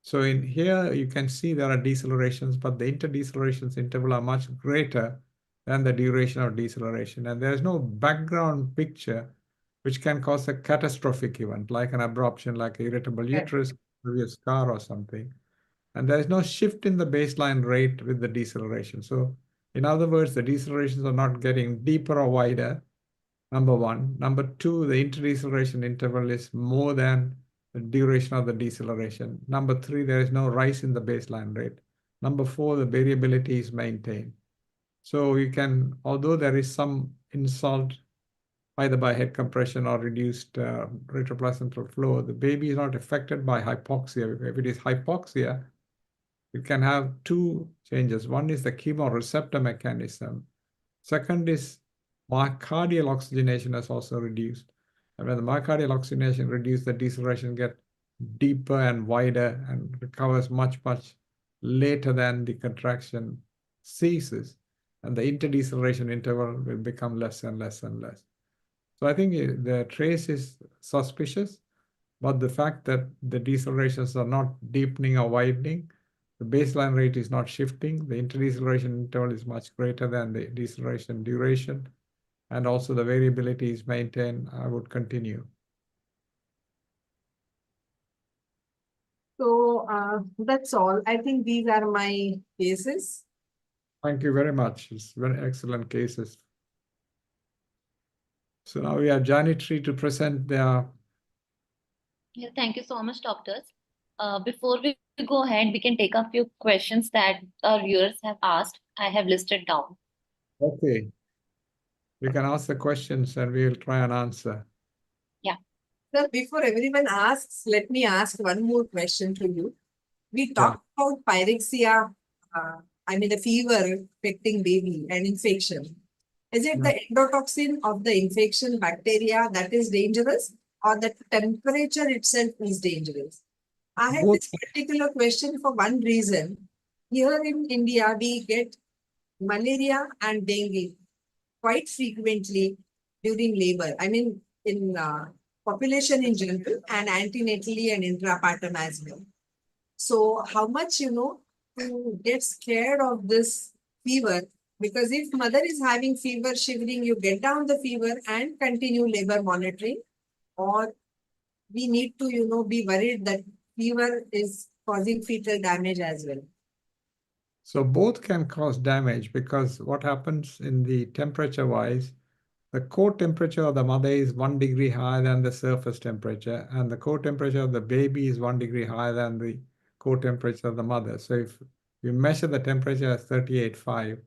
So in here, you can see there are decelerations, but the interdecelerations interval are much greater than the duration of deceleration. And there's no background picture which can cause a catastrophic event, like an abruption, like irritable uterus, maybe a scar or something. And there is no shift in the baseline rate with the deceleration. So in other words, the decelerations are not getting deeper or wider, number one. Number two, the interdeceleration interval is more than the duration of the deceleration. Number three, there is no rise in the baseline rate. Number four, the variability is maintained. So you can, although there is some insult either by head compression or reduced retroplacental flow, the baby is not affected by hypoxia. If it is hypoxia, you can have two changes. One is the chemoreceptor mechanism. Second is myocardial oxygenation has also reduced. And when the myocardial oxygenation reduced, the deceleration get deeper and wider and recovers much, much later than the contraction ceases. And the interdeceleration interval will become less and less and less. So I think the trace is suspicious, but the fact that the decelerations are not deepening or widening, the baseline rate is not shifting, the interdeceleration interval is much greater than the deceleration duration, and also the variability is maintained, I would continue. So that's all. I think these are my cases. Thank you very much. It's very excellent cases. So now we have Janitri to present their. Yeah, thank you so much, doctors. Before we go ahead, we can take a few questions that our viewers have asked. I have listed down. Okay. We can ask the questions and we will try and answer. Sir, before everyone asks, let me ask one more question to you. We talked about pyrexia, the fever affecting baby and infection. Is it the endotoxin of the infection bacteria that is dangerous, or the temperature itself is dangerous? I have this particular question for one reason. Here in India, we get malaria and dengue quite frequently during labor. In population in general and antenatally and intrapartum as well. So how much, to get scared of this fever, because if mother is having fever, shivering, you get down the fever and continue labor monitoring, or we need to, be worried that fever is causing fetal damage as well. So both can cause damage, because what happens in the temperature wise, the core temperature of the mother is 1 degree higher than the surface temperature, and the core temperature of the baby is 1 degree higher than the core temperature of the mother. So if you measure the temperature as 38.5,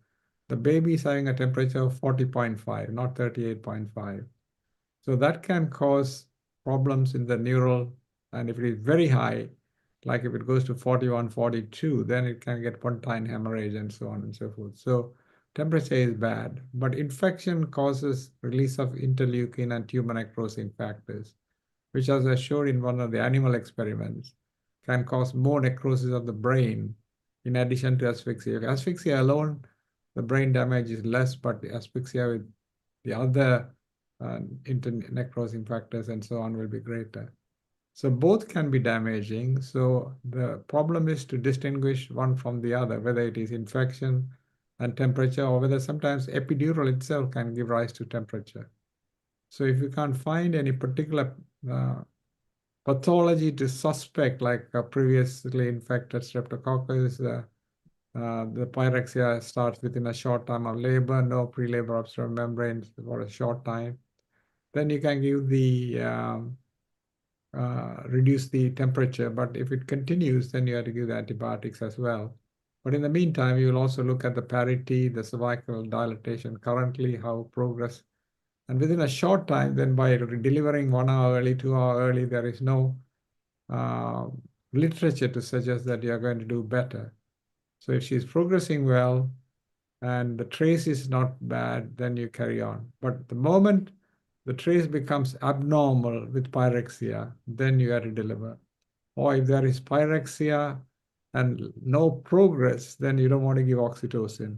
the baby is having a temperature of 40.5, not 38.5. So that can cause problems in the neural, and if it is very high, like if it goes to 41, 42, then it can get pontine hemorrhage and so on and so forth. So temperature is bad, but infection causes release of interleukin and tumor necrosing factors, which, as I showed in one of the animal experiments, can cause more necrosis of the brain in addition to asphyxia. Asphyxia alone, the brain damage is less, but the asphyxia with the other necrosing factors and so on will be greater. So both can be damaging. So the problem is to distinguish one from the other, whether it is infection and temperature, or whether sometimes epidural itself can give rise to temperature. So if you can't find any particular pathology to suspect, like a previously infected streptococcus, the pyrexia starts within a short time of labor, no pre-labor obstructive membranes for a short time, then you can give the reduce the temperature. But if it continues, then you have to give the antibiotics as well. But in the meantime, you will also look at the parity, the cervical dilatation currently, how progress. And within a short time, then by delivering 1 hour early, 2 hours early, there is no literature to suggest that you are going to do better. So if she's progressing well and the trace is not bad, then you carry on. But the moment the trace becomes abnormal with pyrexia, then you have to deliver. Or if there is pyrexia and no progress, then you don't want to give oxytocin.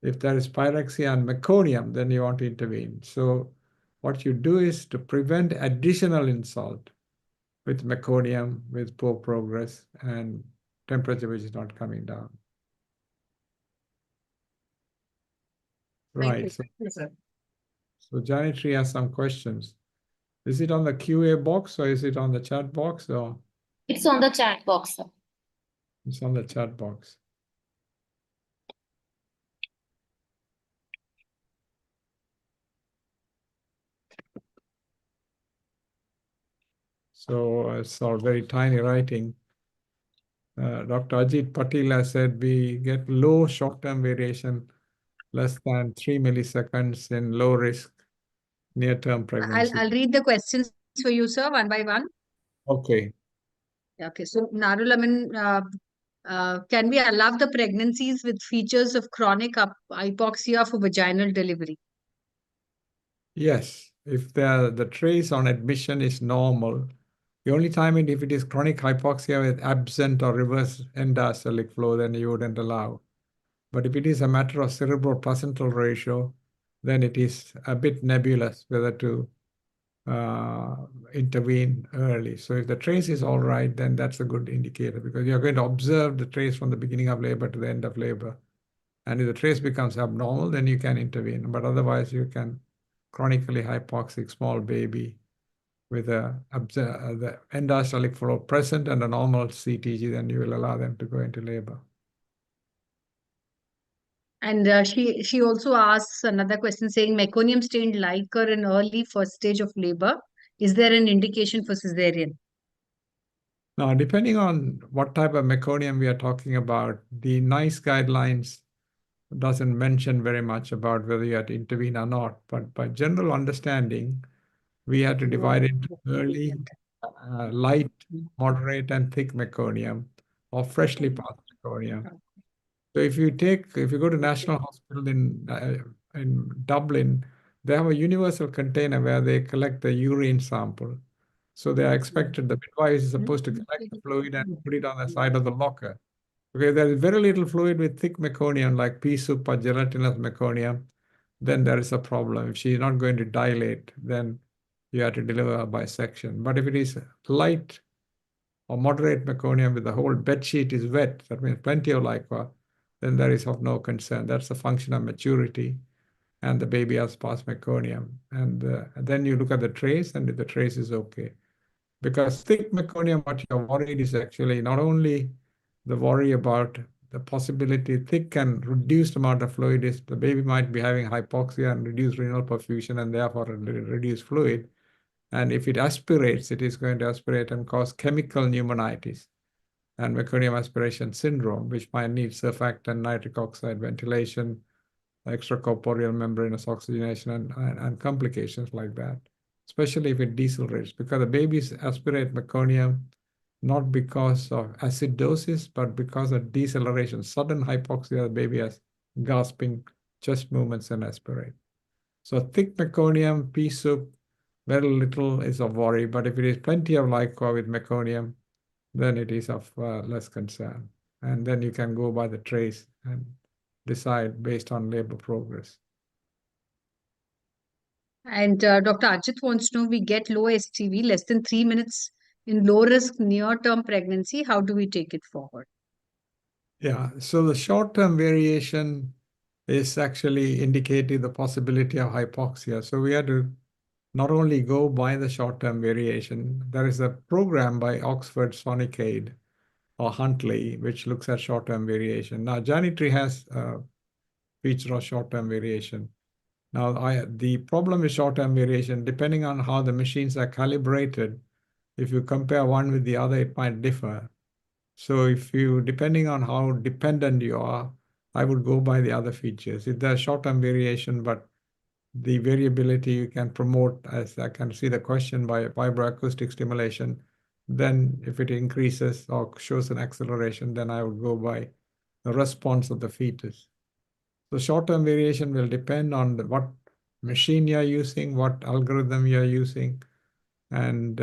If there is pyrexia and meconium, then you want to intervene. So what you do is to prevent additional insult with meconium, with poor progress and temperature which is not coming down. Thank you. Right. So, Thank you, sir. so Janitri has some questions. Is it on the QA box or is it on the chat box or It's on the chat box, sir. it's on the chat box? So it's all very tiny writing. Dr. Ajit Patil has said we get low short-term variation, less than 3 milliseconds in low risk near-term pregnancy. I'll read the questions for you, sir, one by one. Okay. Okay, so Narulaman, can we allow the pregnancies with features of chronic hypoxia for vaginal delivery? Yes, if the trace on admission is normal, the only time if it is chronic hypoxia with absent or reverse end-diastolic flow, then you wouldn't allow. But if it is a matter of cerebral placental ratio, then it is a bit nebulous whether to intervene early. So if the trace is all right, then that's a good indicator because you're going to observe the trace from the beginning of labor to the end of labor. And if the trace becomes abnormal, then you can intervene. But otherwise, you can chronically hypoxic small baby with the end-diastolic flow present and a normal CTG, then you will allow them to go into labor. And she also asks another question saying meconium stained liquor in early first stage of labor. Is there an indication for cesarean? Now, depending on what type of meconium we are talking about, the NICE guidelines doesn't mention very much about whether you have to intervene or not. But by general understanding, we have to divide it into early, light, moderate, and thick meconium, or freshly passed meconium. So if you go to National Hospital in Dublin, they have a universal container where they collect the urine sample. So they are expected, the midwife is supposed to collect the fluid and put it on the side of the locker. Okay, there is very little fluid with thick meconium like pea soup or gelatinous meconium, then there is a problem. If she is not going to dilate, then you have to deliver her by section. But if it is light or moderate meconium with the whole bed sheet is wet, that means plenty of liquor, then there is of no concern. That's a function of maturity, and the baby has passed meconium. And then you look at the trace, and if the trace is okay. Because thick meconium, what you're worried is actually not only the worry about the possibility thick and reduced amount of fluid is the baby might be having hypoxia and reduced renal perfusion and therefore reduced fluid. And if it aspirates, it is going to aspirate and cause chemical pneumonitis and meconium aspiration syndrome, which might need surfactant, nitric oxide ventilation, extracorporeal membranous oxygenation, and complications like that, especially if it decelerates, because the babies aspirate meconium not because of acidosis, but because of deceleration, sudden hypoxia, the baby has gasping chest movements and aspirate. So thick meconium, pea soup, very little is of worry, but if it is plenty of liquor with meconium, then it is of less concern. And then you can go by the trace and decide based on labor progress. And Dr. Ajit wants to know, we get low STV, less than 3 minutes in low risk near-term pregnancy. How do we take it forward? Yeah, so the short-term variation is actually indicating the possibility of hypoxia. So we had to not only go by the short-term variation, there is a program by Oxford Sonicade or Huntley, which looks at short-term variation. Now, Janitri has a feature of short-term variation. Now, the problem with short-term variation, depending on how the machines are calibrated, if you compare one with the other, it might differ. So depending on how dependent you are, I would go by the other features. If there's short-term variation, but the variability you can promote, as I can see the question, by vibroacoustic stimulation, then if it increases or shows an acceleration, then I would go by the response of the fetus. So short-term variation will depend on what machine you're using, what algorithm you're using, and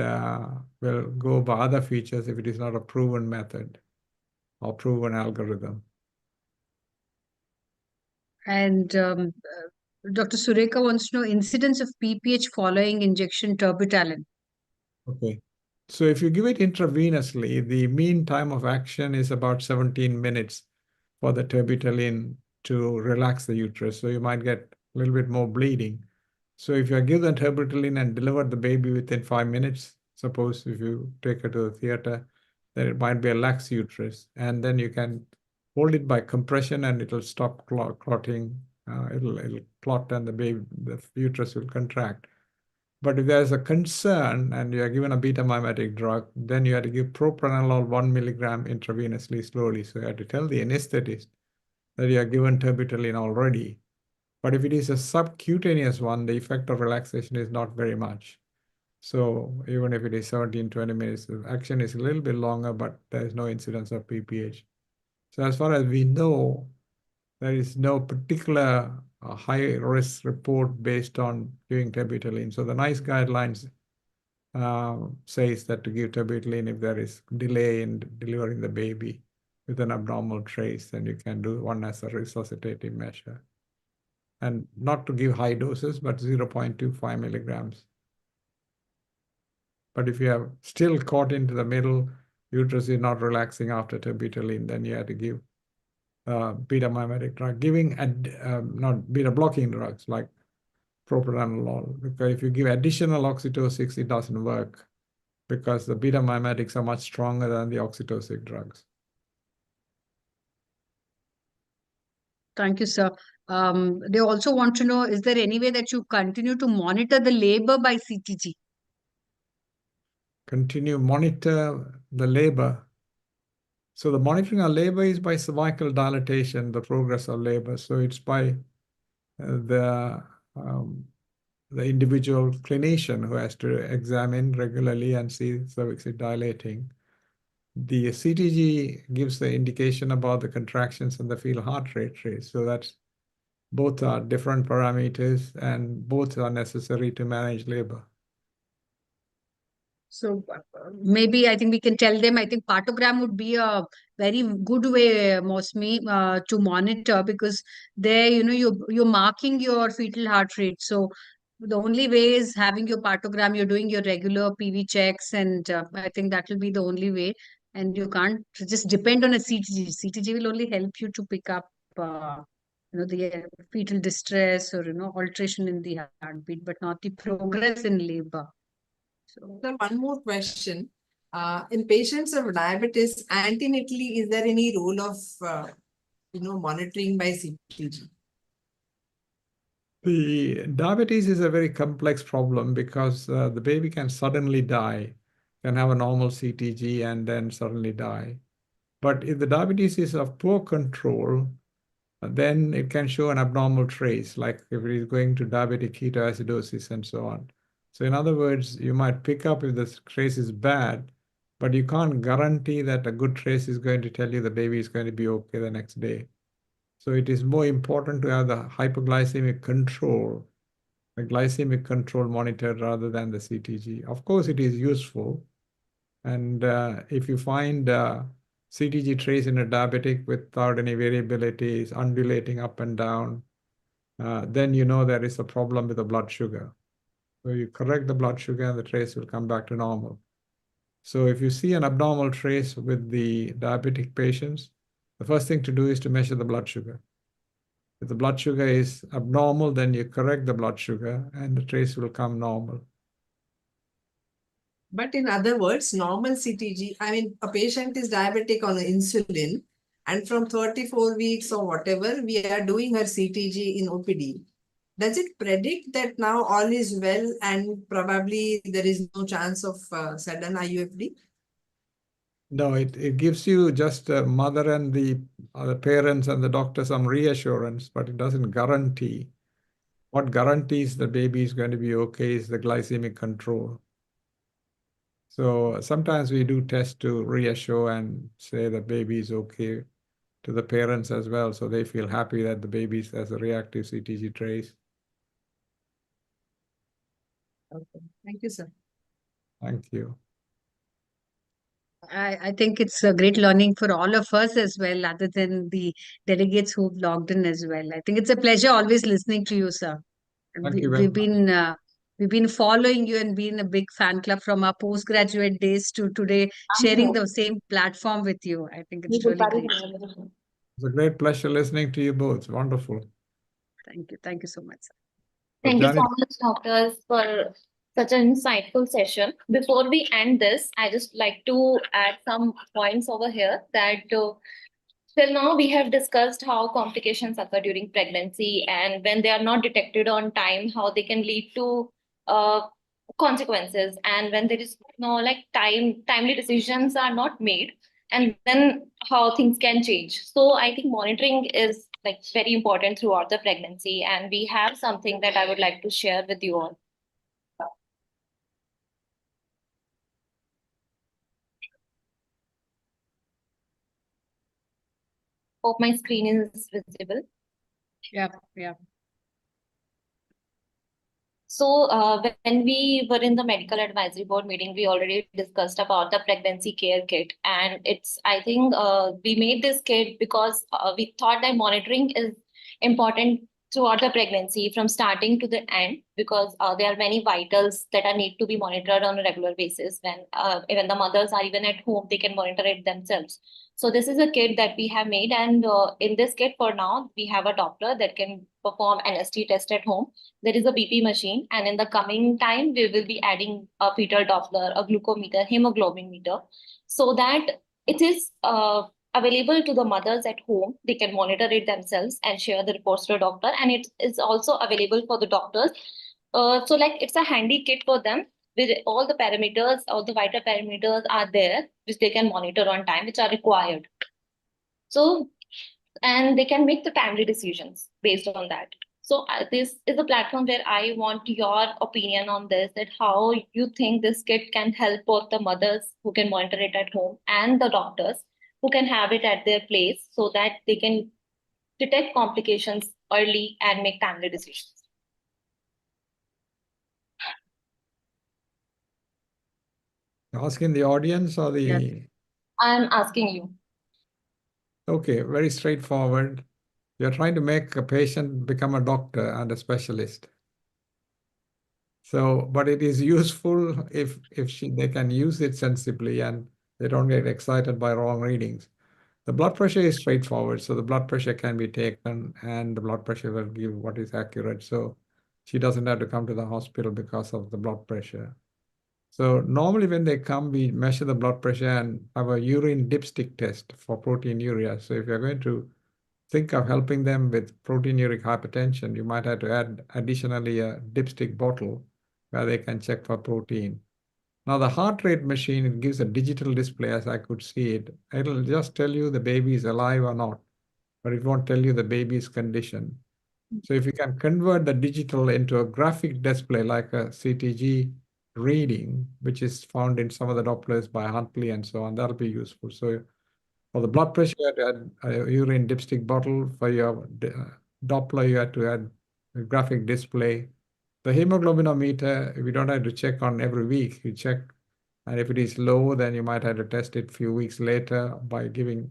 we'll go by other features if it is not a proven method or proven algorithm. And Dr. Sureka wants to know incidence of PPH following injection terbutaline. Okay. So if you give it intravenously, the mean time of action is about 17 minutes for the terbutaline to relax the uterus. So you might get a little bit more bleeding. So if you give the terbutaline and deliver the baby within 5 minutes, suppose if you take her to the theater, then it might be a lax uterus. And then you can hold it by compression and it'll stop clotting. It'll clot and the uterus will contract. But if there's a concern and you are given a beta-mimetic drug, then you have to give propranolol 1 milligram intravenously slowly. So you have to tell the anesthetist that you are given terbutaline already. But if it is a subcutaneous one, the effect of relaxation is not very much. So even if it is 17, 20 minutes, the action is a little bit longer, but there is no incidence of PPH. So as far as we know, there is no particular high risk report based on giving terbutaline. So the NICE guidelines says that to give terbutaline if there is delay in delivering the baby with an abnormal trace, then you can do one as a resuscitative measure. And not to give high doses, but 0.25 milligrams. But if you have still caught into the middle, uterus is not relaxing after terbutaline, then you have to give beta-mimetic drug. Giving not beta-blocking drugs like propranolol, because if you give additional oxytocics, it doesn't work because the beta-mimetics are much stronger than the oxytocic drugs. Thank you, sir. They also want to know, is there any way that you continue to monitor the labor by CTG? Continue monitor the labor. So the monitoring of labor is by cervical dilatation, the progress of labor. So it's by the individual clinician who has to examine regularly and see cervix is dilating. The CTG gives the indication about the contractions and the fetal heart rate. So that's both are different parameters and both are necessary to manage labor. So maybe I think we can tell them, I think partogram would be a very good way, Mosmi, to monitor, because there, you're marking your fetal heart rate. So the only way is having your partogram, you're doing your regular PV checks, and I think that will be the only way. And you can't just depend on a CTG. CTG will only help you to pick up, the fetal distress or, alteration in the heartbeat, but not the progress in labor. So, Sir, one more question. In patients of diabetes, antenatally, is there any role of monitoring by CTG? The diabetes is a very complex problem because the baby can suddenly die, can have a normal CTG and then suddenly die. But if the diabetes is of poor control, then it can show an abnormal trace, like if it is going to diabetic ketoacidosis and so on. So in other words, you might pick up if the trace is bad, but you can't guarantee that a good trace is going to tell you the baby is going to be okay the next day. So it is more important to have the hypoglycemic control, the glycemic control monitored rather than the CTG. Of course, it is useful. And if you find CTG trace in a diabetic without any variability, is undulating up and down, then you know there is a problem with the blood sugar. So you correct the blood sugar and the trace will come back to normal. So if you see an abnormal trace with the diabetic patients, the first thing to do is to measure the blood sugar. If the blood sugar is abnormal, then you correct the blood sugar and the trace will come normal. But in other words, normal CTG, I mean, a patient is diabetic on insulin, and from 34 weeks or whatever, we are doing her CTG in OPD. Does it predict that now all is well and probably there is no chance of sudden IUFD? No, it gives you just a mother and the parents and the doctor some reassurance, but it doesn't guarantee. What guarantees the baby is going to be okay is the glycemic control. So sometimes we do test to reassure and say the baby is okay to the parents as well, so they feel happy that the baby has a reactive CTG trace. Okay. Thank you, sir. Thank you. I think it's a great learning for all of us as well, other than the delegates who've logged in as well. I think it's a pleasure always listening to you, sir. And Thank you very much. we've been following you and been a big fan club from our postgraduate days to today, sharing the same platform with you. I think it's really great. It's a great pleasure listening to you both. Wonderful. Thank you so much, sir. So, Thank you so Gynae, much, doctors, for such an insightful session. Before we end this, I just like to add some points over here that till now we have discussed how complications occur during pregnancy and when they are not detected on time, how they can lead to uh, consequences, and when there is no like timely decisions are not made, and then how things can change. So I think monitoring is like very important throughout the pregnancy, and we have something that I would like to share with you all. Hope my screen is visible. Yeah. So when we were in the medical advisory board meeting, we already discussed about the pregnancy care kit, and I think we made this kit because we thought that monitoring is important throughout the pregnancy from starting to the end, because there are many vitals that are need to be monitored on a regular basis. When even the mothers are even at home, they can monitor it themselves. So this is a kit that we have made, and in this kit for now, we have a doctor that can perform an ST test at home. There is a BP machine, and in the coming time, we will be adding a fetal Doppler, a glucometer, hemoglobin meter, so that it is available to the mothers at home. They can monitor it themselves and share the reports to the doctor, and it is also available for the doctors. So like it's a handy kit for them with all the parameters, all the vital parameters are there, which they can monitor on time, which are required. So, and they can make the timely decisions based on that. So this is a platform where I want your opinion on this, that how you think this kit can help both the mothers who can monitor it at home and the doctors who can have it at their place, so that they can detect complications early and make timely decisions. asking the audience or the... Yes. I'm asking you. Okay, very straightforward. You're trying to make a patient become a doctor and a specialist. So, but it is useful if they can use it sensibly and they don't get excited by wrong readings. The blood pressure is straightforward, so the blood pressure can be taken and the blood pressure will give what is accurate. So she doesn't have to come to the hospital because of the blood pressure. So normally when they come, we measure the blood pressure and have a urine dipstick test for proteinuria. So if you're going to think of helping them with proteinuric hypertension, you might have to add additionally a dipstick bottle where they can check for protein. Now the heart rate machine, it gives a digital display as I could see it. It'll just tell you the baby is alive or not, but it won't tell you the baby's condition. So if you can convert the digital into a graphic display like a CTG reading, which is found in some of the Dopplers by Huntley and so on, that'll be useful. So for the blood pressure, you had to add a urine dipstick bottle. For your Doppler, you had to add a graphic display. The hemoglobinometer, we don't have to check on every week. You check, and if it is low, then you might have to test it a few weeks later by giving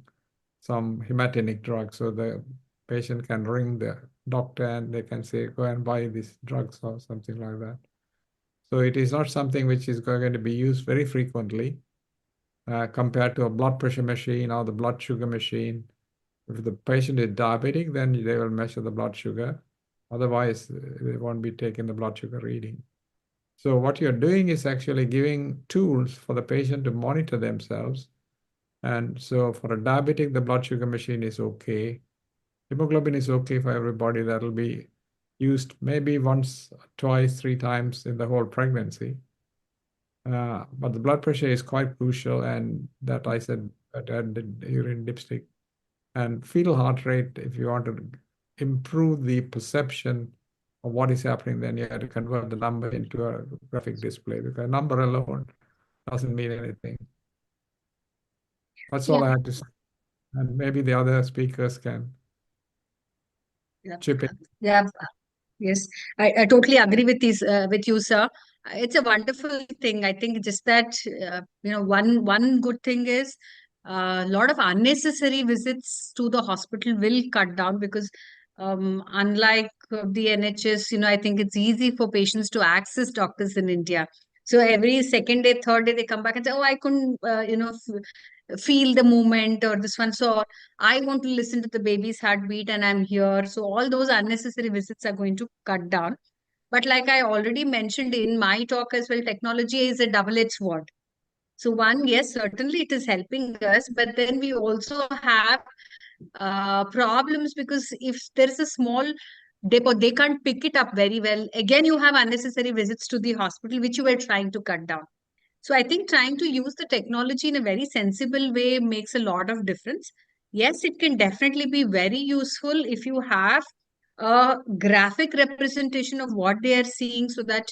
some hematinic drug. So the patient can ring the doctor and they can say, go and buy these drugs or something like that. So it is not something which is going to be used very frequently compared to a blood pressure machine or the blood sugar machine. If the patient is diabetic, then they will measure the blood sugar. Otherwise, they won't be taking the blood sugar reading. So what you're doing is actually giving tools for the patient to monitor themselves. And so for a diabetic, the blood sugar machine is okay. Hemoglobin is okay for everybody. That'll be used maybe once, twice, 3 times in the whole pregnancy. But the blood pressure is quite crucial, and that I said that the urine dipstick. And fetal heart rate, if you want to improve the perception of what is happening, then you have to convert the number into a graphic display, because a number alone doesn't mean anything. That's all I had to say. And maybe the other speakers can chip in. Yeah. Yes, I totally agree with you, sir. it's a wonderful thing. I think just that, one good thing is a lot of unnecessary visits to the hospital will cut down because unlike the NHS, I think it's easy for patients to access doctors in India. So every second day, third day, they come back and say, "Oh, I couldn't, feel the movement or this one. So I want to listen to the baby's heartbeat, and I'm here." So all those unnecessary visits are going to cut down. But like I already mentioned in my talk as well, technology is a double-edged sword. So one, yes, certainly it is helping us, but then we also have problems because if there is a small dip or they can't pick it up very well, again you have unnecessary visits to the hospital, which you were trying to cut down. So I think trying to use the technology in a very sensible way makes a lot of difference. Yes, it can definitely be very useful if you have a graphic representation of what they are seeing, so that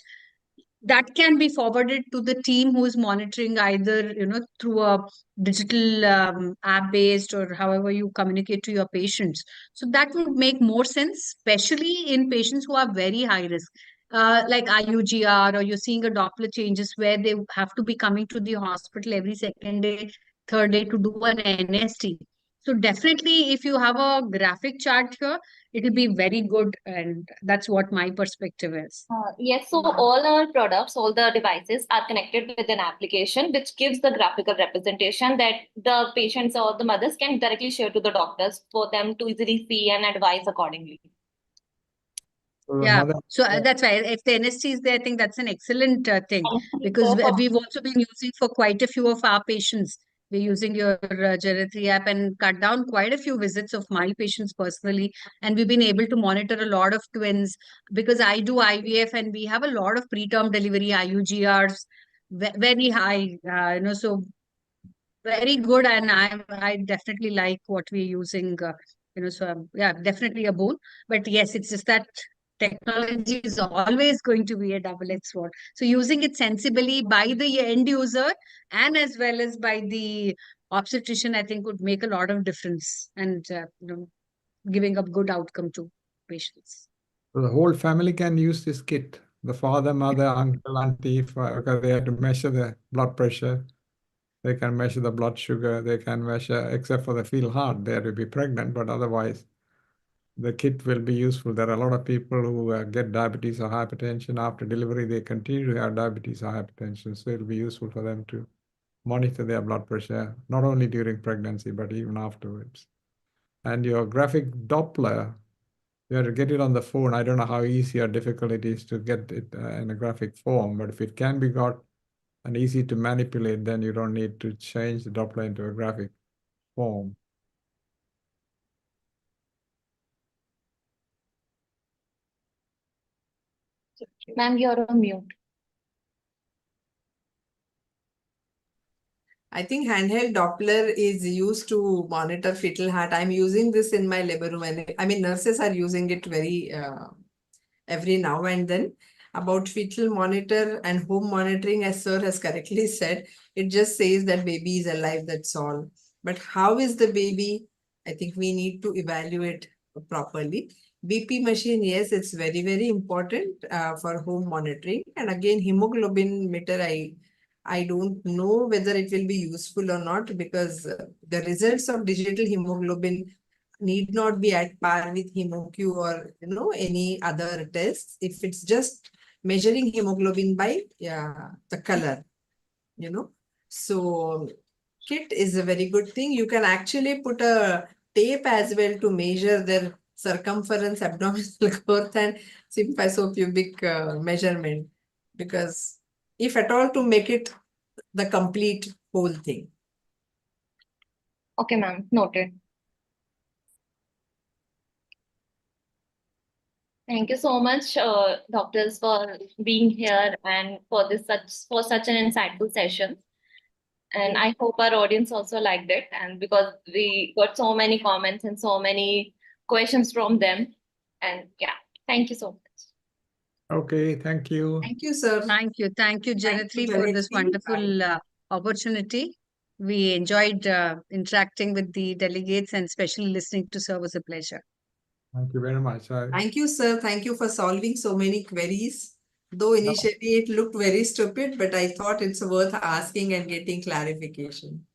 that can be forwarded to the team who is monitoring, either through a digital app based, or however you communicate to your patients. So that would make more sense, especially in patients who are very high risk, like IUGR, or you're seeing a Doppler changes where they have to be coming to the hospital every second day, third day to do an NST. So definitely, if you have a graphic chart here, it will be very good, and that's what my perspective is. Yes, so all our products, all the devices are connected with an application which gives the graphical representation that the patients or the mothers can directly share to the doctors for them to easily see and advise accordingly. So the Yeah, mother, so that's why if the NST is there, I think that's an excellent thing, because So, we've also been using for quite a few of our patients. We're using your Geometry app and cut down quite a few visits of my patients personally. And we've been able to monitor a lot of twins because I do IVF and we have a lot of preterm delivery IUGRs, very high, so very good. And I definitely like what we're using, so yeah, definitely a boon. But yes, it's just that technology is always going to be a double-edged sword. So using it sensibly by the end user and as well as by the obstetrician, I think would make a lot of difference, and giving a good outcome to patients. so the whole family can use this kit. The father, mother, uncle, auntie, because they have to measure the blood pressure. They can measure the blood sugar. They can measure, except for the fetal heart, they have to be pregnant, but otherwise the kit will be useful. There are a lot of people who get diabetes or hypertension after delivery. They continue to have diabetes or hypertension. So it'll be useful for them to monitor their blood pressure, not only during pregnancy, but even afterwards. And your graphic Doppler, you have to get it on the phone. I don't know how easy or difficult it is to get it in a graphic form, but if it can be got and easy to manipulate, then you don't need to change the Doppler into a graphic form. ma'am, you're on mute. I think handheld Doppler is used to monitor fetal heart. I'm using this in my labor room, and I mean nurses are using it very every now and then. About fetal monitor and home monitoring, as sir has correctly said, it just says that baby is alive, that's all. But how is the baby? I think we need to evaluate properly. BP machine, yes, it's very, very important for home monitoring. And again, hemoglobin meter, I don't know whether it will be useful or not, because the results of digital hemoglobin need not be at par with HemoQ or any other tests. If it's just measuring hemoglobin by the color, so kit is a very good thing. You can actually put a tape as well to measure their circumference, abdominal growth, and symphysopubic measurement, because if at all, to make it the complete whole thing. Okay, ma'am, noted. Thank you so much, doctors, for being here and for such an insightful session. And I hope our audience also liked it, and because we got so many comments and so many questions from them. And yeah, thank you so much. Okay, thank you. Thank you, sir. Thank you, Janatri, for this Janatri. wonderful opportunity. We enjoyed interacting with the delegates, and especially listening to sir was a pleasure. Thank you very much. Thank you, sir. Thank you for solving so many queries. Though initially it looked very stupid, but I thought it's worth asking and getting clarification.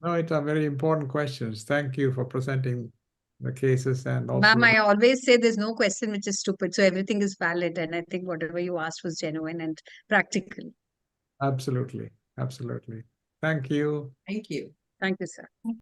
No, it's a very important questions. Thank you for presenting the cases and also. Ma'am, I always say there's no question which is stupid. So everything is valid. And I think whatever you asked was genuine and practical. Absolutely. Absolutely. Thank you. Thank you. Thank you, sir.